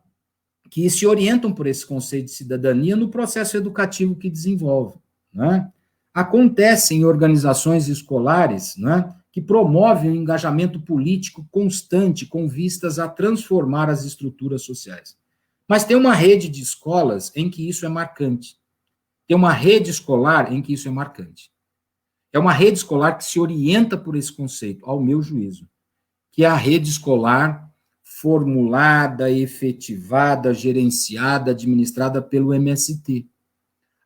Speaker 2: Que se orientam por esse conceito de cidadania no processo educativo que desenvolve, não é? Acontece em organizações escolares, não é? Que promovem o engajamento político constante com vistas a transformar as estruturas sociais. Mas tem uma rede de escolas em que isso é marcante. Tem uma rede escolar em que isso é marcante. É uma rede escolar que se orienta por esse conceito, ao meu juízo, que é a rede escolar formulada, efetivada, gerenciada, administrada pelo MST.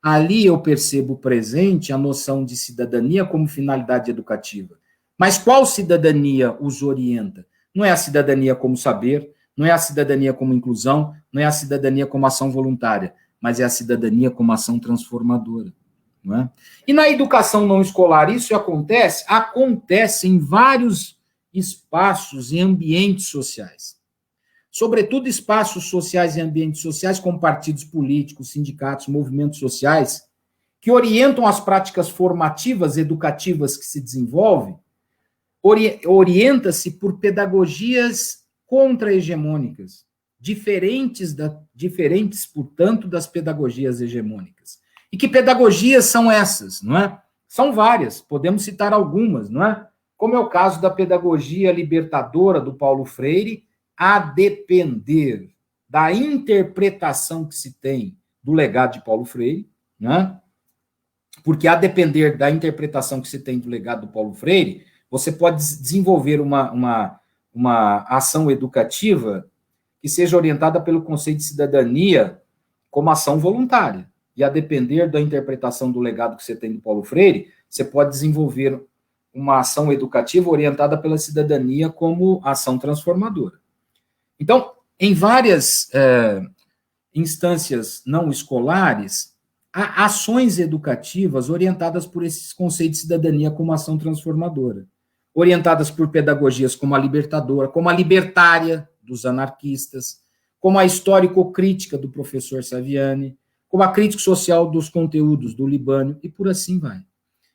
Speaker 2: Ali eu percebo presente a noção de cidadania como finalidade educativa. Mas qual cidadania os orienta? Não é a cidadania como saber, não é a cidadania como inclusão, não é a cidadania como ação voluntária, mas é a cidadania como ação transformadora. Não é? E na educação não escolar isso acontece? Acontece em vários espaços e ambientes sociais. Sobretudo espaços sociais e ambientes sociais, como partidos políticos, sindicatos, movimentos sociais, que orientam as práticas formativas, educativas que se desenvolvem, orienta-se por pedagogias contra-hegemônicas, diferentes, portanto, das pedagogias hegemônicas. E que pedagogias são essas, não é? São várias, podemos citar algumas, não é? Como é o caso da pedagogia libertadora do Paulo Freire, a depender da interpretação que se tem do legado de Paulo Freire, né? Porque a depender da interpretação que se tem do legado do Paulo Freire, você pode desenvolver uma ação educativa que seja orientada pelo conceito de cidadania como ação voluntária. E a depender da interpretação do legado que você tem do Paulo Freire, você pode desenvolver uma ação educativa orientada pela cidadania como ação transformadora. Então, em várias instâncias não escolares, há ações educativas orientadas por esses conceitos de cidadania como ação transformadora, orientadas por pedagogias como a libertadora, como a libertária dos anarquistas, como a histórico-crítica do professor Saviani, como a crítica social dos conteúdos do Libânio, e por assim vai.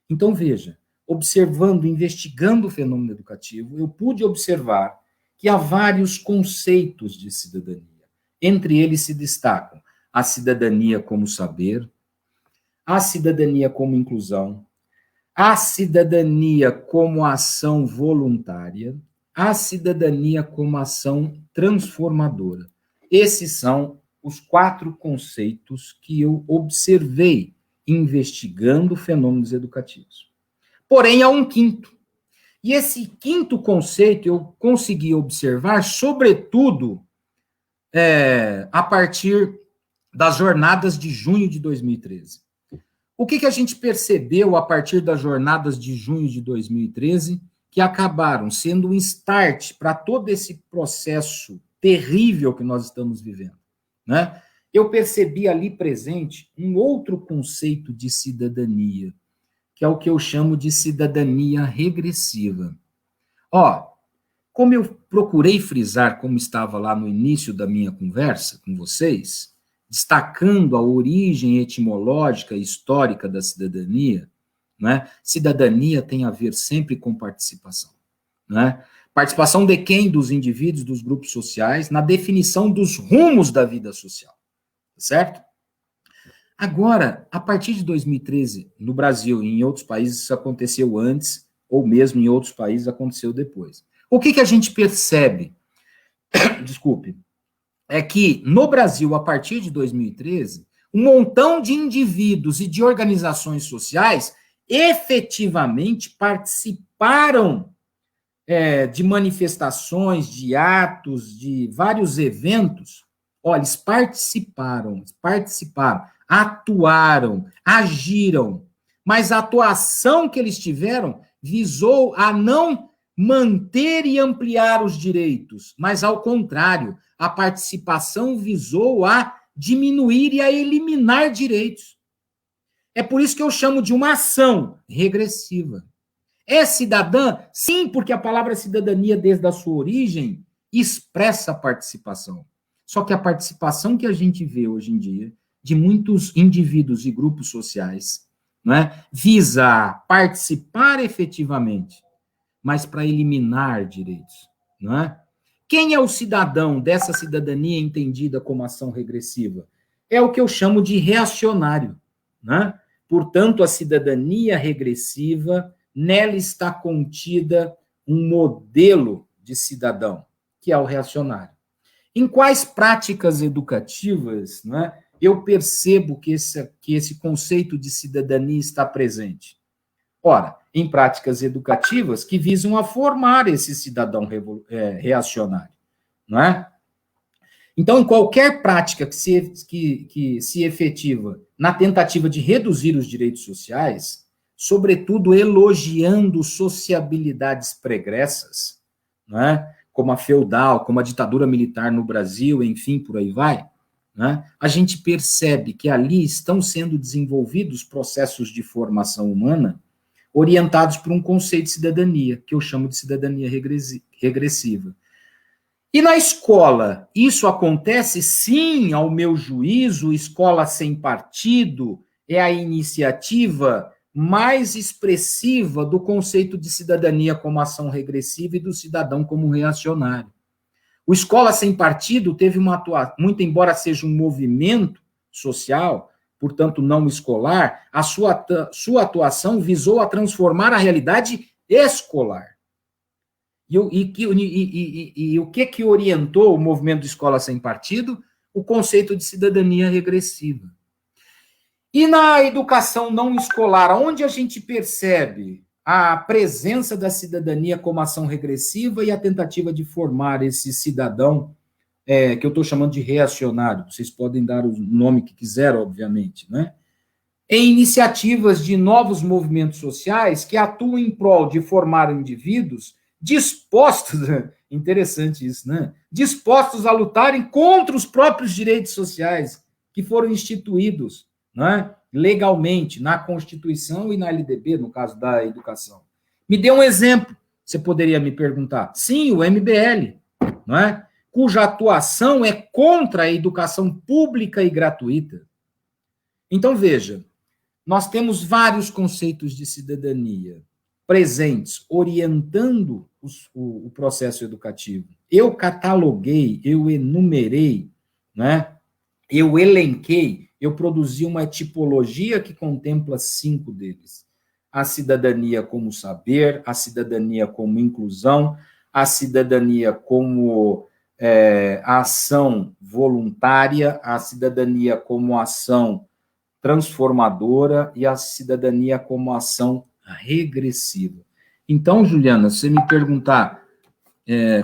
Speaker 2: Então, veja, observando, investigando o fenômeno educativo, eu pude observar que há vários conceitos de cidadania. Entre eles se destacam a cidadania como saber, a cidadania como inclusão, a cidadania como ação voluntária, a cidadania como ação transformadora. Esses são os 4 conceitos que eu observei investigando fenômenos educativos. Porém, há um quinto. E esse quinto conceito eu consegui observar, sobretudo, a partir das jornadas de junho de 2013. O que a gente percebeu a partir das jornadas de junho de 2013, que acabaram sendo um start para todo esse processo terrível que nós estamos vivendo, né? Eu percebi ali presente um outro conceito de cidadania, que é o que eu chamo de cidadania regressiva. Como eu procurei frisar, como estava lá no início da minha conversa com vocês, destacando a origem etimológica e histórica da cidadania, né? Cidadania tem a ver sempre com participação, né? Participação de quem? Dos indivíduos, dos grupos sociais, na definição dos rumos da vida social, certo? Agora, a partir de 2013, no Brasil e em outros países, isso aconteceu antes, ou mesmo em outros países aconteceu depois. O que a gente percebe? Desculpe. É que, no Brasil, a partir de 2013, um montão de indivíduos e de organizações sociais efetivamente participaram de manifestações, de atos, de vários eventos Olha, eles participaram, atuaram, agiram, mas a atuação que eles tiveram visou a não manter e ampliar os direitos, mas, ao contrário, a participação visou a diminuir e a eliminar direitos. É por isso que eu chamo de uma ação regressiva. É cidadã? Sim, porque a palavra cidadania, desde a sua origem, expressa a participação. Só que a participação que a gente vê hoje em dia, de muitos indivíduos e grupos sociais, não é, visa participar efetivamente, mas para eliminar direitos, não é? Quem é o cidadão dessa cidadania entendida como ação regressiva? É o que eu chamo de reacionário, né? Portanto, a cidadania regressiva, nela está contida um modelo de cidadão, que é o reacionário. Em quais práticas educativas, né, eu percebo que esse conceito de cidadania está presente? Ora, em práticas educativas que visam a formar esse cidadão reacionário, não é? Então, em qualquer prática que se efetiva na tentativa de reduzir os direitos sociais, sobretudo elogiando sociabilidades pregressas, não é? Como a feudal, como a ditadura militar no Brasil, enfim, por aí vai, né? A gente percebe que ali estão sendo desenvolvidos processos de formação humana orientados por um conceito de cidadania, que eu chamo de cidadania regressiva. E na escola, isso acontece? Sim, ao meu juízo, escola sem partido é a iniciativa mais expressiva do conceito de cidadania como ação regressiva e do cidadão como reacionário. O Escola Sem Partido teve uma atuação, muito embora seja um movimento social, portanto não escolar, a sua atuação visou a transformar a realidade escolar. E o que orientou o movimento de Escola Sem Partido? O conceito de cidadania regressiva. E na educação não escolar, onde a gente percebe a presença da cidadania como ação regressiva e a tentativa de formar esse cidadão, que eu estou chamando de reacionário, vocês podem dar o nome que quiser, obviamente, né? Em iniciativas de novos movimentos sociais que atuam em prol de formar indivíduos dispostos, interessante isso, né? Dispostos a lutarem contra os próprios direitos sociais que foram instituídos, né, legalmente na Constituição e na LDB, no caso da educação. Me dê um exemplo, você poderia me perguntar. Sim, o MBL, não é? Cuja atuação é contra a educação pública e gratuita. Então, veja, nós temos vários conceitos de cidadania presentes, orientando o processo educativo. Eu cataloguei, eu enumerei, né? Eu elenquei, eu produzi uma tipologia que contempla 5 deles. A cidadania como saber, a cidadania como inclusão, a cidadania como ação voluntária, a cidadania como ação transformadora e a cidadania como ação regressiva. Então, Juliana, se você me perguntar,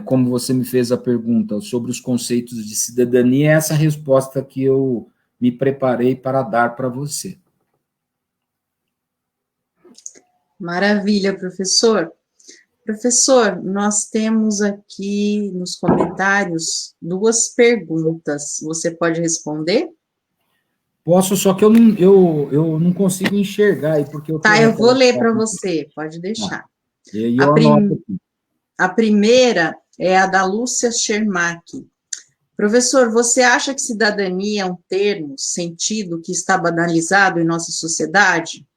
Speaker 2: como você me fez a pergunta sobre os conceitos de cidadania, é essa resposta que eu me preparei para dar para você.
Speaker 1: Maravilha, professor. Professor, nós temos aqui nos comentários 2 perguntas. Você pode responder?
Speaker 2: Posso, só que eu não consigo enxergar aí, porque eu...
Speaker 1: Tá, eu vou ler para você, pode deixar.
Speaker 2: E eu anoto aqui.
Speaker 1: A primeira é a da Lúcia Schermack. Professor, você acha que cidadania é um termo, sentido, que está banalizado em nossa sociedade?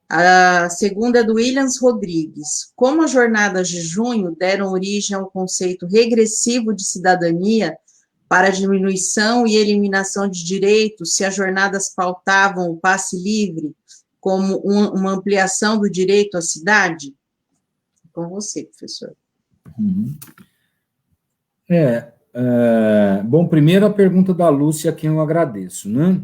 Speaker 1: A segunda é do Williams Rodrigues. Como as jornadas de junho deram origem ao conceito regressivo de cidadania para diminuição e eliminação de direitos, se as jornadas pautavam o passe livre como uma ampliação do direito à cidade? Com você, professor.
Speaker 2: Uhum. Bom, primeiro a pergunta da Lúcia, a quem eu agradeço, né?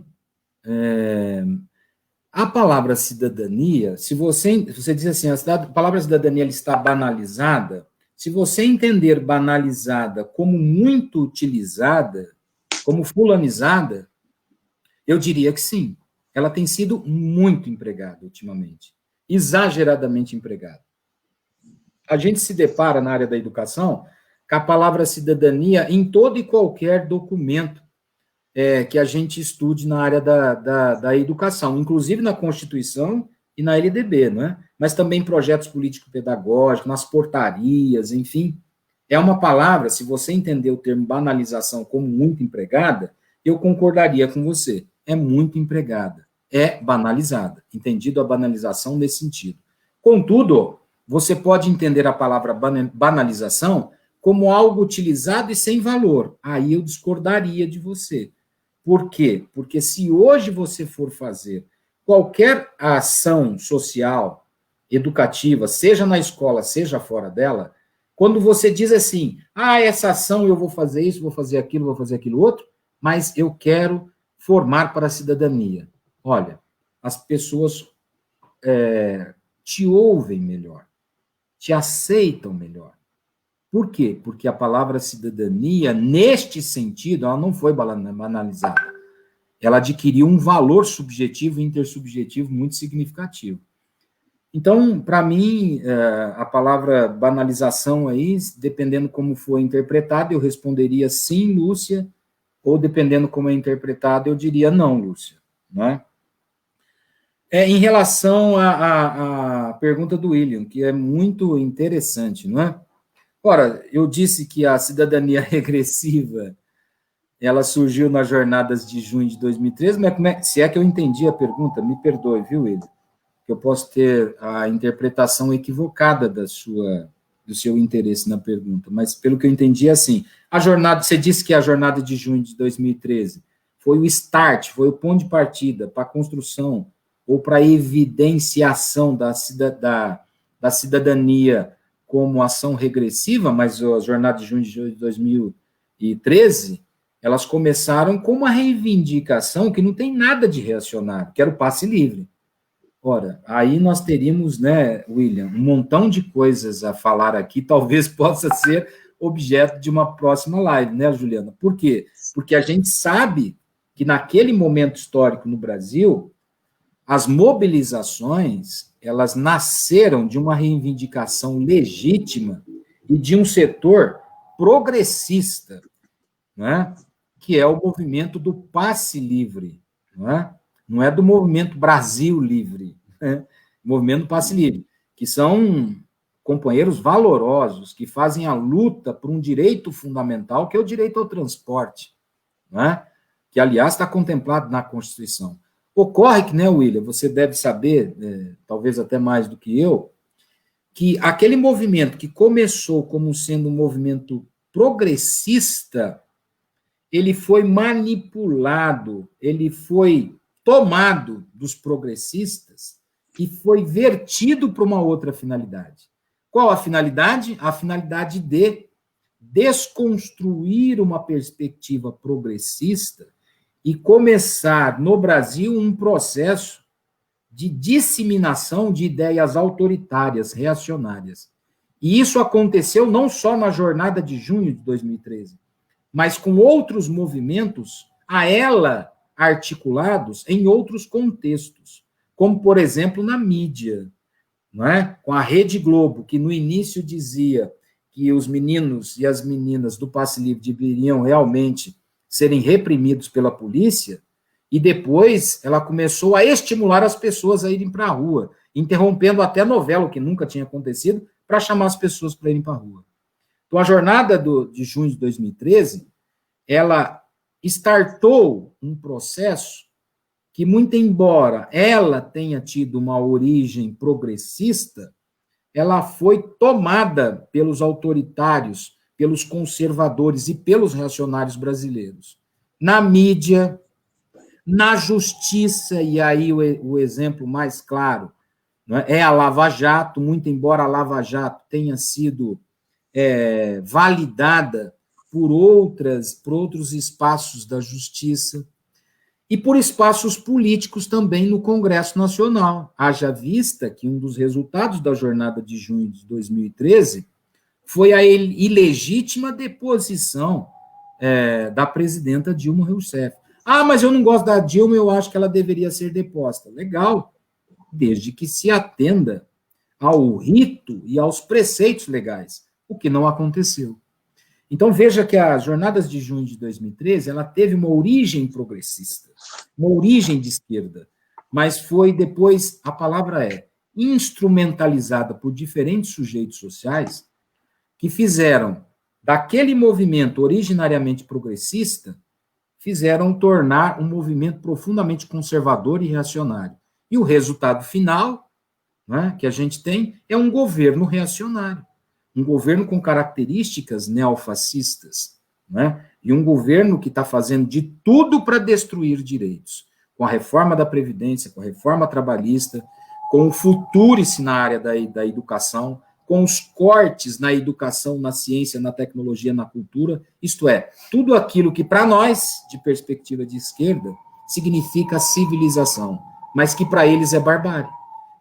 Speaker 2: A palavra cidadania, se você diz assim, a palavra cidadania ela está banalizada, se você entender banalizada como muito utilizada, como fulanizada, eu diria que sim. Ela tem sido muito empregada ultimamente, exageradamente empregada. A gente se depara na área da educação com a palavra cidadania em todo e qualquer documento que a gente estude na área da educação, inclusive na Constituição e na LDB, não é? Mas também projetos político-pedagógicos, nas portarias, enfim. É uma palavra, se você entender o termo banalização como muito empregada, eu concordaria com você. É muito empregada, é banalizada, entendido a banalização nesse sentido. Contudo, você pode entender a palavra banalização como algo utilizado e sem valor. Aí eu discordaria de você. Por quê? Porque se hoje você for fazer qualquer ação social, educativa, seja na escola, seja fora dela, quando você diz assim, essa ação eu vou fazer isso, vou fazer aquilo outro, mas eu quero formar para a cidadania. Olha, as pessoas te ouvem melhor, te aceitam melhor. Por quê? Porque a palavra cidadania, neste sentido, ela não foi banalizada. Ela adquiriu um valor subjetivo e intersubjetivo muito significativo. Então, para mim, a palavra banalização aí, dependendo como for interpretada, eu responderia sim, Lúcia, ou dependendo como é interpretada, eu diria não, Lúcia. Não é? Em relação à pergunta do William, que é muito interessante, não é? Ora, eu disse que a cidadania regressiva, ela surgiu nas jornadas de junho de 2013, mas se é que eu entendi a pergunta, me perdoe, viu, William? Que eu posso ter a interpretação equivocada do seu interesse na pergunta, mas pelo que eu entendi é assim, você disse que a jornada de junho de 2013 foi o start, foi o ponto de partida para a construção ou para a evidenciação da cidadania como ação regressiva, mas a jornada de junho de 2013, elas começaram com uma reivindicação que não tem nada de reacionário, que era o passe livre. Ora, aí nós teríamos, né, William, um montão de coisas a falar aqui, talvez possa ser objeto de uma próxima live, né, Juliana? Por quê? Porque a gente sabe que naquele momento histórico no Brasil, as mobilizações, elas nasceram de uma reivindicação legítima e de um setor progressista, né, que é o movimento do passe livre, não é do movimento Brasil Livre, né? Movimento Passe Livre, que são companheiros valorosos, que fazem a luta por um direito fundamental, que é o direito ao transporte, né? Que, aliás, está contemplado na Constituição. Ocorre que, né, William, você deve saber, talvez até mais do que eu, que aquele movimento que começou como sendo um movimento progressista, ele foi manipulado, ele foi tomado dos progressistas e foi vertido para uma outra finalidade. Qual a finalidade? A finalidade de desconstruir uma perspectiva progressista e começar no Brasil um processo de disseminação de ideias autoritárias, reacionárias. E isso aconteceu não só na jornada de junho de 2013, mas com outros movimentos a ela articulados em outros contextos, como, por exemplo, na mídia, não é? Com a Rede Globo, que no início dizia que os meninos e as meninas do passe livre deveriam realmente serem reprimidos pela polícia, e depois ela começou a estimular as pessoas a irem para a rua, interrompendo até a novela, o que nunca tinha acontecido, para chamar as pessoas para irem para a rua. Então, a jornada de junho de 2013, ela startou um processo que, muito embora ela tenha tido uma origem progressista, ela foi tomada pelos autoritários, pelos conservadores e pelos reacionários brasileiros. Na mídia, na justiça, e aí o exemplo mais claro, não é a Lava Jato, muito embora a Lava Jato tenha sido validada por outros espaços da justiça e por espaços políticos também no Congresso Nacional. Haja vista que um dos resultados da jornada de junho de 2013 foi a ilegítima deposição da presidenta Dilma Rousseff. Ah, mas eu não gosto da Dilma, eu acho que ela deveria ser deposta. Legal, desde que se atenda ao rito e aos preceitos legais, o que não aconteceu. Então, veja que as jornadas de junho de 2013, ela teve uma origem progressista, uma origem de esquerda, mas foi depois, a palavra é, instrumentalizada por diferentes sujeitos sociais que fizeram daquele movimento originariamente progressista, fizeram tornar um movimento profundamente conservador e reacionário. E o resultado final, né, que a gente tem é um governo reacionário, um governo com características neofascistas, né, e um governo que está fazendo de tudo para destruir direitos, com a reforma da Previdência, com a reforma trabalhista, com o futurice na área da educação, com os cortes na educação, na ciência, na tecnologia, na cultura, isto é, tudo aquilo que para nós, de perspectiva de esquerda, significa civilização, mas que para eles é barbárie.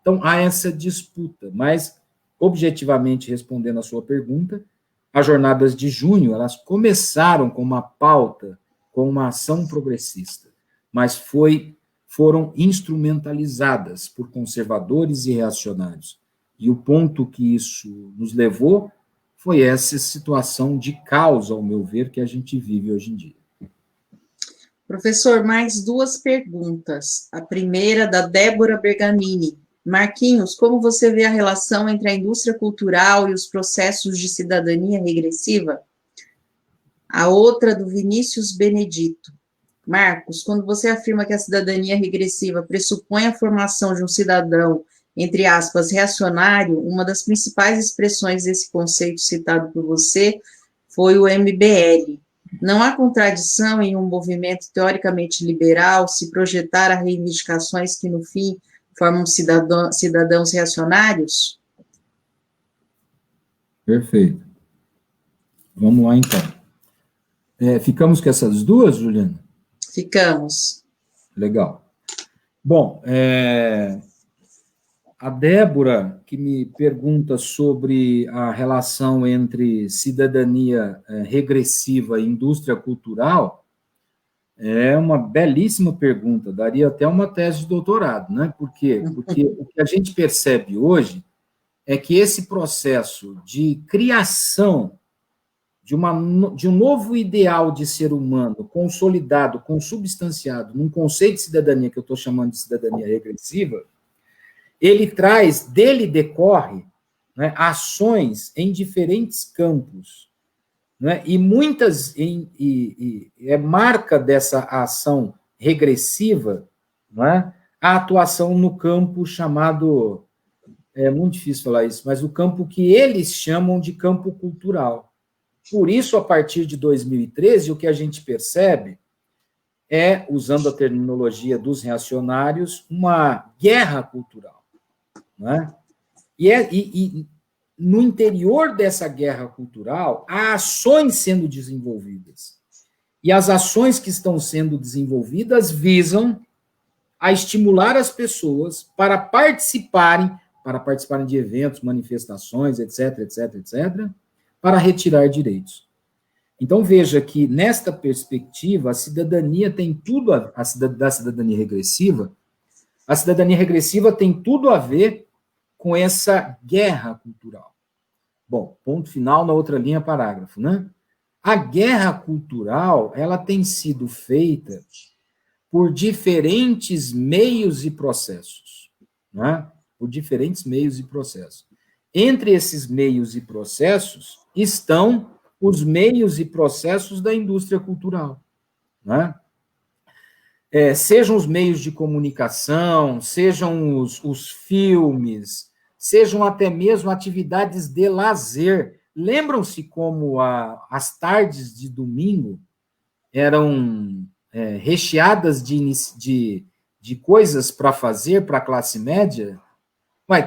Speaker 2: Então, há essa disputa, mas, objetivamente, respondendo a sua pergunta, as jornadas de junho, elas começaram com uma pauta, com uma ação progressista, mas foram instrumentalizadas por conservadores e reacionários. E o ponto que isso nos levou foi essa situação de caos, ao meu ver, que a gente vive hoje em dia.
Speaker 1: Professor, mais duas perguntas. A primeira da Débora Bergamini. Marquinhos, como você vê a relação entre a indústria cultural e os processos de cidadania regressiva? A outra do Vinícius Benedito. Marcos, quando você afirma que a cidadania regressiva pressupõe a formação de um cidadão, entre aspas, reacionário, uma das principais expressões desse conceito citado por você foi o MBL. Não há contradição em um movimento teoricamente liberal se projetar a reivindicações que, no fim, formam cidadãos reacionários?
Speaker 2: Perfeito. Vamos lá, então. Ficamos com essas duas, Juliana?
Speaker 1: Ficamos.
Speaker 2: Legal. Bom, a Débora, que me pergunta sobre a relação entre cidadania regressiva e indústria cultural, é uma belíssima pergunta, daria até uma tese de doutorado, né? Por quê? Porque o que a gente percebe hoje é que esse processo de criação de um novo ideal de ser humano consolidado, consubstanciado num conceito de cidadania que eu estou chamando de cidadania regressiva, dele decorre, né, ações em diferentes campos, né, e marca dessa ação regressiva, né, a atuação no campo chamado, é muito difícil falar isso, mas o campo que eles chamam de campo cultural. Por isso, a partir de 2013, o que a gente percebe é, usando a terminologia dos reacionários, uma guerra cultural. Né? E no interior dessa guerra cultural, há ações sendo desenvolvidas. E as ações que estão sendo desenvolvidas visam a estimular as pessoas para participarem de eventos, manifestações, etc., etc., etc., para retirar direitos. Então, veja que, nesta perspectiva, a cidadania tem tudo da cidadania regressiva, a cidadania regressiva tem tudo a ver com essa guerra cultural. Bom, ponto final na outra linha, parágrafo, né? A guerra cultural, ela tem sido feita por diferentes meios e processos, né? Por diferentes meios e processos. Entre esses meios e processos estão os meios e processos da indústria cultural, né? Sejam os meios de comunicação, sejam os filmes, sejam até mesmo atividades de lazer. Lembram-se como as tardes de domingo eram recheadas de coisas para fazer para a classe média?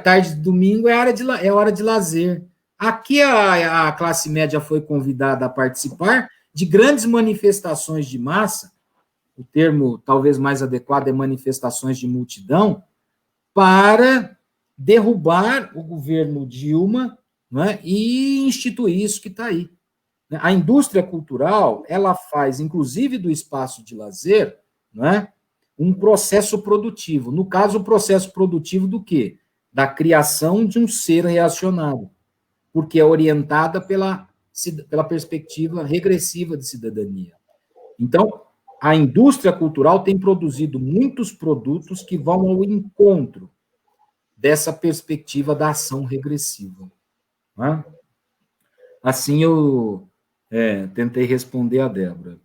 Speaker 2: Tarde de domingo é hora de lazer. Aqui a classe média foi convidada a participar de grandes manifestações de massa, o termo talvez mais adequado é manifestações de multidão, para derrubar o governo Dilma, né, e instituir isso que está aí. A indústria cultural, ela faz, inclusive do espaço de lazer, não é? Um processo produtivo. No caso, o processo produtivo do quê? Da criação de um ser reacionário, porque é orientada pela perspectiva regressiva de cidadania. Então, a indústria cultural tem produzido muitos produtos que vão ao encontro dessa perspectiva da ação regressiva. Não é? Assim, eu tentei responder a Débora.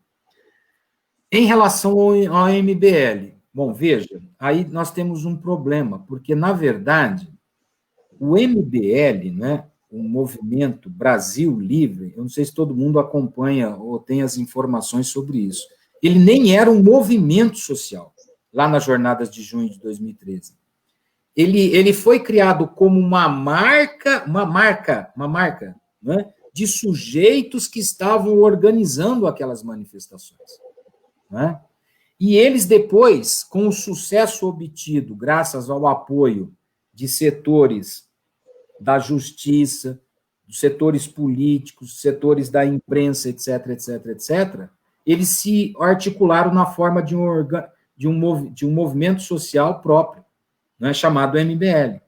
Speaker 2: Em relação ao MBL, bom, veja, aí nós temos um problema, porque, na verdade, o MBL, né, o Movimento Brasil Livre, eu não sei se todo mundo acompanha ou tem as informações sobre isso, ele nem era um movimento social, lá nas jornadas de junho de 2013. Ele foi criado como uma marca, né, de sujeitos que estavam organizando aquelas manifestações. Né? E eles depois, com o sucesso obtido, graças ao apoio de setores da justiça, dos setores políticos, setores da imprensa, etc., etc., etc., eles se articularam na forma de um movimento social próprio, né, chamado MBL.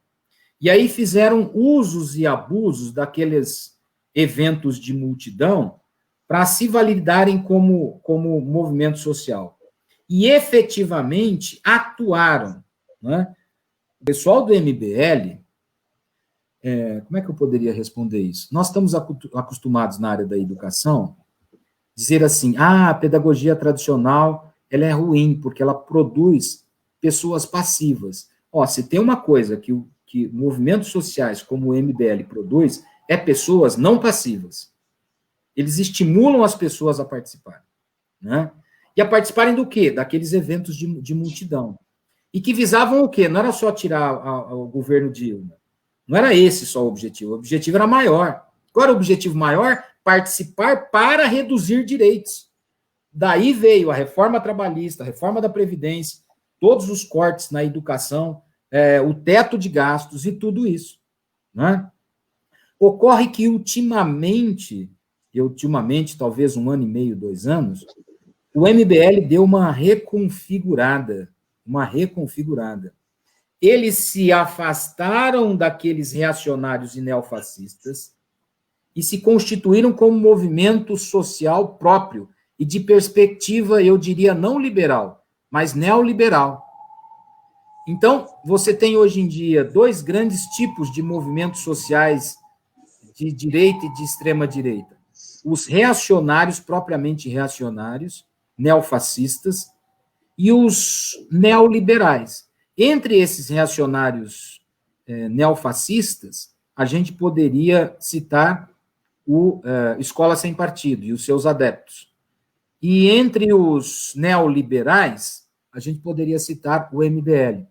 Speaker 2: E aí fizeram usos e abusos daqueles eventos de multidão para se validarem como movimento social. E efetivamente atuaram. Né? O pessoal do MBL, como é que eu poderia responder isso? Nós estamos acostumados na área da educação dizer assim, a pedagogia tradicional ela é ruim, porque ela produz pessoas passivas. Se tem uma coisa que movimentos sociais como o MBL produz, é pessoas não passivas. Eles estimulam as pessoas a participarem. Né? E a participarem do quê? Daqueles eventos de multidão. E que visavam o quê? Não era só tirar o governo Dilma. Não era esse só o objetivo era maior. Qual era o objetivo maior? Participar para reduzir direitos. Daí veio a reforma trabalhista, a reforma da Previdência, todos os cortes na educação, o teto de gastos e tudo isso. Né? Ocorre que ultimamente, talvez 1 ano e meio, 2 anos, o MBL deu uma reconfigurada. Eles se afastaram daqueles reacionários e neofascistas e se constituíram como movimento social próprio e de perspectiva, eu diria, não liberal, mas neoliberal. Então, você tem hoje em dia 2 grandes tipos de movimentos sociais de direita e de extrema-direita. Os reacionários, propriamente reacionários, neofascistas, e os neoliberais. Entre esses reacionários neofascistas, a gente poderia citar o Escola Sem Partido e os seus adeptos. E entre os neoliberais, a gente poderia citar o MBL.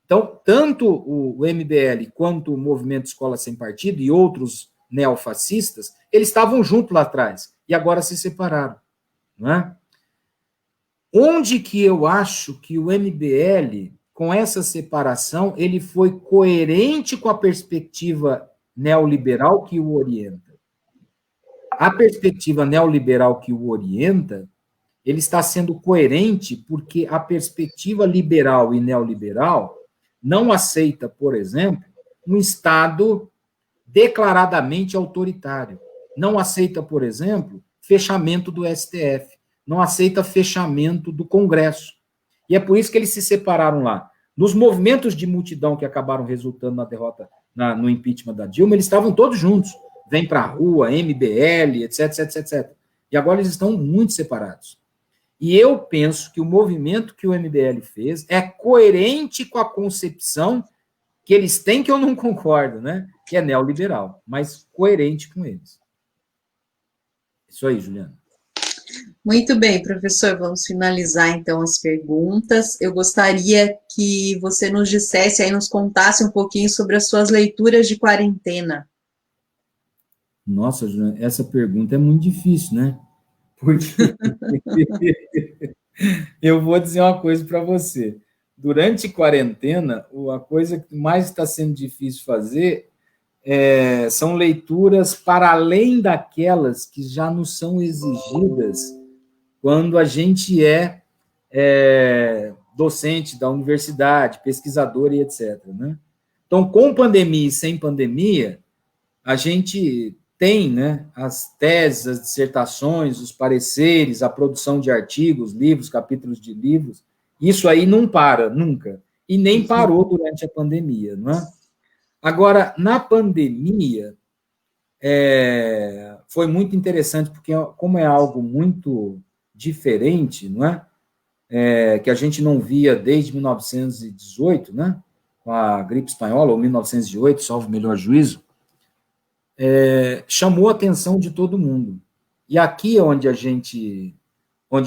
Speaker 2: Então, tanto o MBL quanto o Movimento Escola Sem Partido e outros neofascistas, eles estavam juntos lá atrás e agora se separaram. Não é? Onde que eu acho que o MBL, com essa separação, ele foi coerente com a perspectiva neoliberal que o orienta? A perspectiva neoliberal que o orienta, ele está sendo coerente porque a perspectiva liberal e neoliberal não aceita, por exemplo, um Estado declaradamente autoritário. Não aceita, por exemplo, fechamento do STF. Não aceita fechamento do Congresso. E é por isso que eles se separaram lá. Nos movimentos de multidão que acabaram resultando na derrota, no impeachment da Dilma, eles estavam todos juntos. Vem para a rua, MBL, etc, etc, etc. E agora eles estão muito separados. E eu penso que o movimento que o MBL fez é coerente com a concepção que eles têm, que eu não concordo, né? Que é neoliberal, mas coerente com eles. Isso aí, Juliana.
Speaker 1: Muito bem, professor, vamos finalizar então as perguntas. Eu gostaria que você nos dissesse aí, nos contasse um pouquinho sobre as suas leituras de quarentena.
Speaker 2: Nossa, Juliana, essa pergunta é muito difícil, né? Porque eu vou dizer uma coisa para você. Durante quarentena, a coisa que mais está sendo difícil fazer são leituras para além daquelas que já nos são exigidas quando a gente é docente da universidade, pesquisador e etc. Né? Então, com pandemia e sem pandemia, a gente tem, né, as teses, as dissertações, os pareceres, a produção de artigos, livros, capítulos de livros. Isso aí não para, nunca. E nem parou durante a pandemia, não é? Agora, na pandemia, foi muito interessante, porque como é algo muito diferente, não é? Que a gente não via desde 1918, né? Com a gripe espanhola, ou 1908, salvo o melhor juízo, chamou a atenção de todo mundo. E aqui onde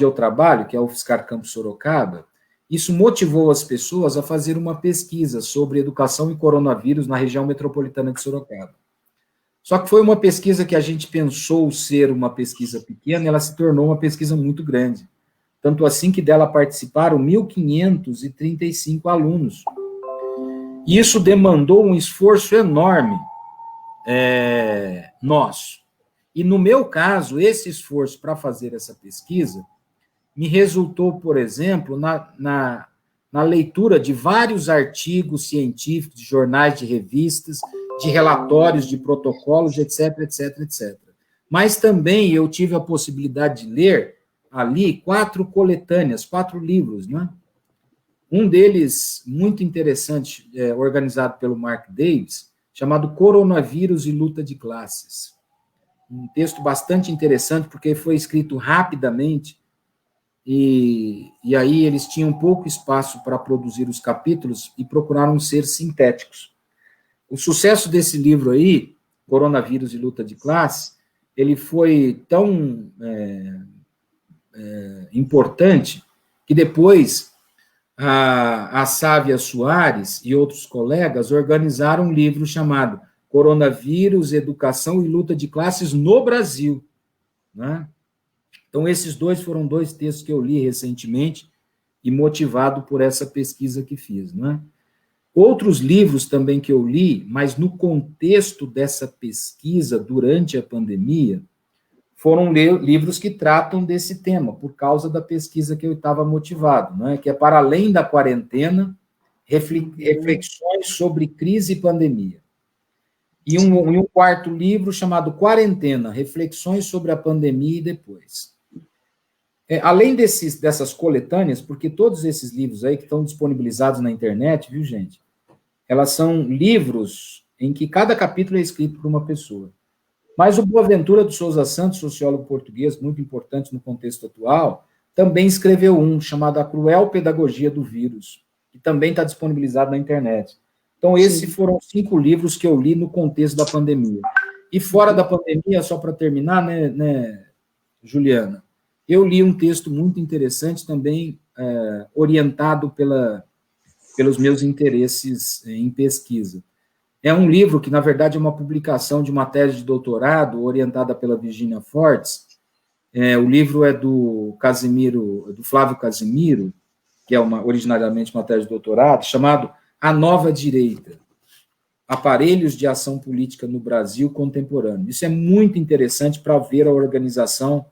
Speaker 2: eu trabalho, que é o UFSCar Campus Sorocaba, isso motivou as pessoas a fazer uma pesquisa sobre educação e coronavírus na região metropolitana de Sorocaba. Só que foi uma pesquisa que a gente pensou ser uma pesquisa pequena, e ela se tornou uma pesquisa muito grande. Tanto assim que dela participaram 1.535 alunos. E isso demandou um esforço enorme nosso. E, no meu caso, esse esforço para fazer essa pesquisa me resultou, por exemplo, na leitura de vários artigos científicos, de jornais, de revistas, de relatórios, de protocolos, etc, etc, etc. Mas também eu tive a possibilidade de ler ali 4 coletâneas, 4 livros, né? Um deles, muito interessante, organizado pelo Mark Davis, chamado Coronavírus e Luta de Classes. Um texto bastante interessante, porque foi escrito rapidamente, e aí eles tinham pouco espaço para produzir os capítulos e procuraram ser sintéticos. O sucesso desse livro aí, Coronavírus e Luta de Classes, ele foi tão importante que depois a Sávia Soares e outros colegas organizaram um livro chamado Coronavírus, Educação e Luta de Classes no Brasil. Né? Então, esses foram 2 textos que eu li recentemente e motivado por essa pesquisa que fiz. Né? Outros livros também que eu li, mas no contexto dessa pesquisa durante a pandemia, foram livros que tratam desse tema, por causa da pesquisa que eu estava motivado, né? Que é Para Além da Quarentena, Reflexões sobre Crise e Pandemia. E um 4º livro chamado Quarentena, Reflexões sobre a Pandemia e Depois. Além dessas coletâneas, porque todos esses livros aí que estão disponibilizados na internet, viu, gente? Elas são livros em que cada capítulo é escrito por uma pessoa. Mas o Boaventura de Souza Santos, sociólogo português, muito importante no contexto atual, também escreveu um chamado A Cruel Pedagogia do Vírus, que também está disponibilizado na internet. Então, esses foram 5 livros que eu li no contexto da pandemia. E fora da pandemia, só para terminar, né, Juliana, eu li um texto muito interessante também, orientado pelos meus interesses em pesquisa. É um livro que, na verdade, é uma publicação de uma tese de doutorado orientada pela Virginia Fortes. O livro é do Flávio Casimiro, que é originariamente uma tese de doutorado, chamado A Nova Direita, Aparelhos de Ação Política no Brasil Contemporâneo. Isso é muito interessante para ver a organização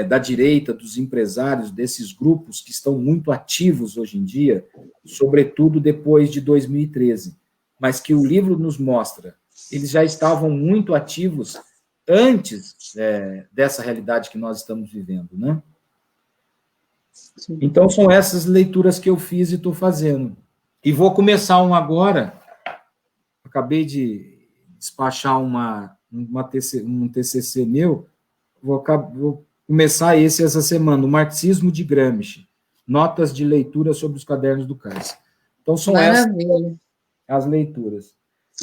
Speaker 2: da direita, dos empresários, desses grupos que estão muito ativos hoje em dia, sobretudo depois de 2013. Mas que o livro nos mostra, eles já estavam muito ativos antes dessa realidade que nós estamos vivendo, né? Então, são essas leituras que eu fiz e estou fazendo. E vou começar agora, acabei de despachar um TCC meu, vou começar essa semana, o Marxismo de Gramsci, Notas de Leitura sobre os Cadernos do Cais. Então, são essas as leituras.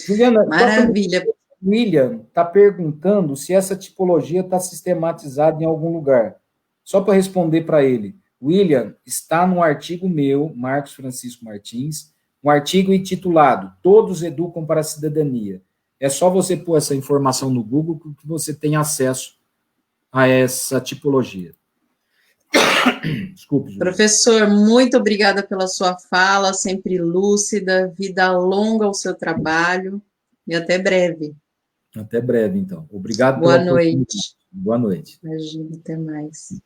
Speaker 2: Juliana,
Speaker 1: maravilha.
Speaker 2: O William está perguntando se essa tipologia está sistematizada em algum lugar. Só para responder para ele, William, está num artigo meu, Marcos Francisco Martins, um artigo intitulado Todos Educam para a Cidadania. É só você pôr essa informação no Google que você tem acesso a essa tipologia. Desculpe, Juliana.
Speaker 1: Professor, muito obrigada pela sua fala, sempre lúcida, vida longa ao seu trabalho. E até breve.
Speaker 2: Até breve, então. Obrigado
Speaker 1: Boa
Speaker 2: pela oportunidade.
Speaker 1: noite.
Speaker 2: Boa noite.
Speaker 1: Imagina, até mais.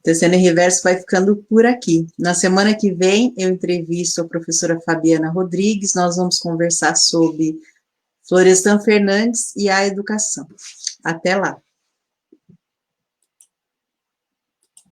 Speaker 1: Terceiro em Reverso vai ficando por aqui. Na semana que vem, eu entrevisto a professora Fabiana Rodrigues, nós vamos conversar sobre Florestan Fernandes e a educação. Até lá.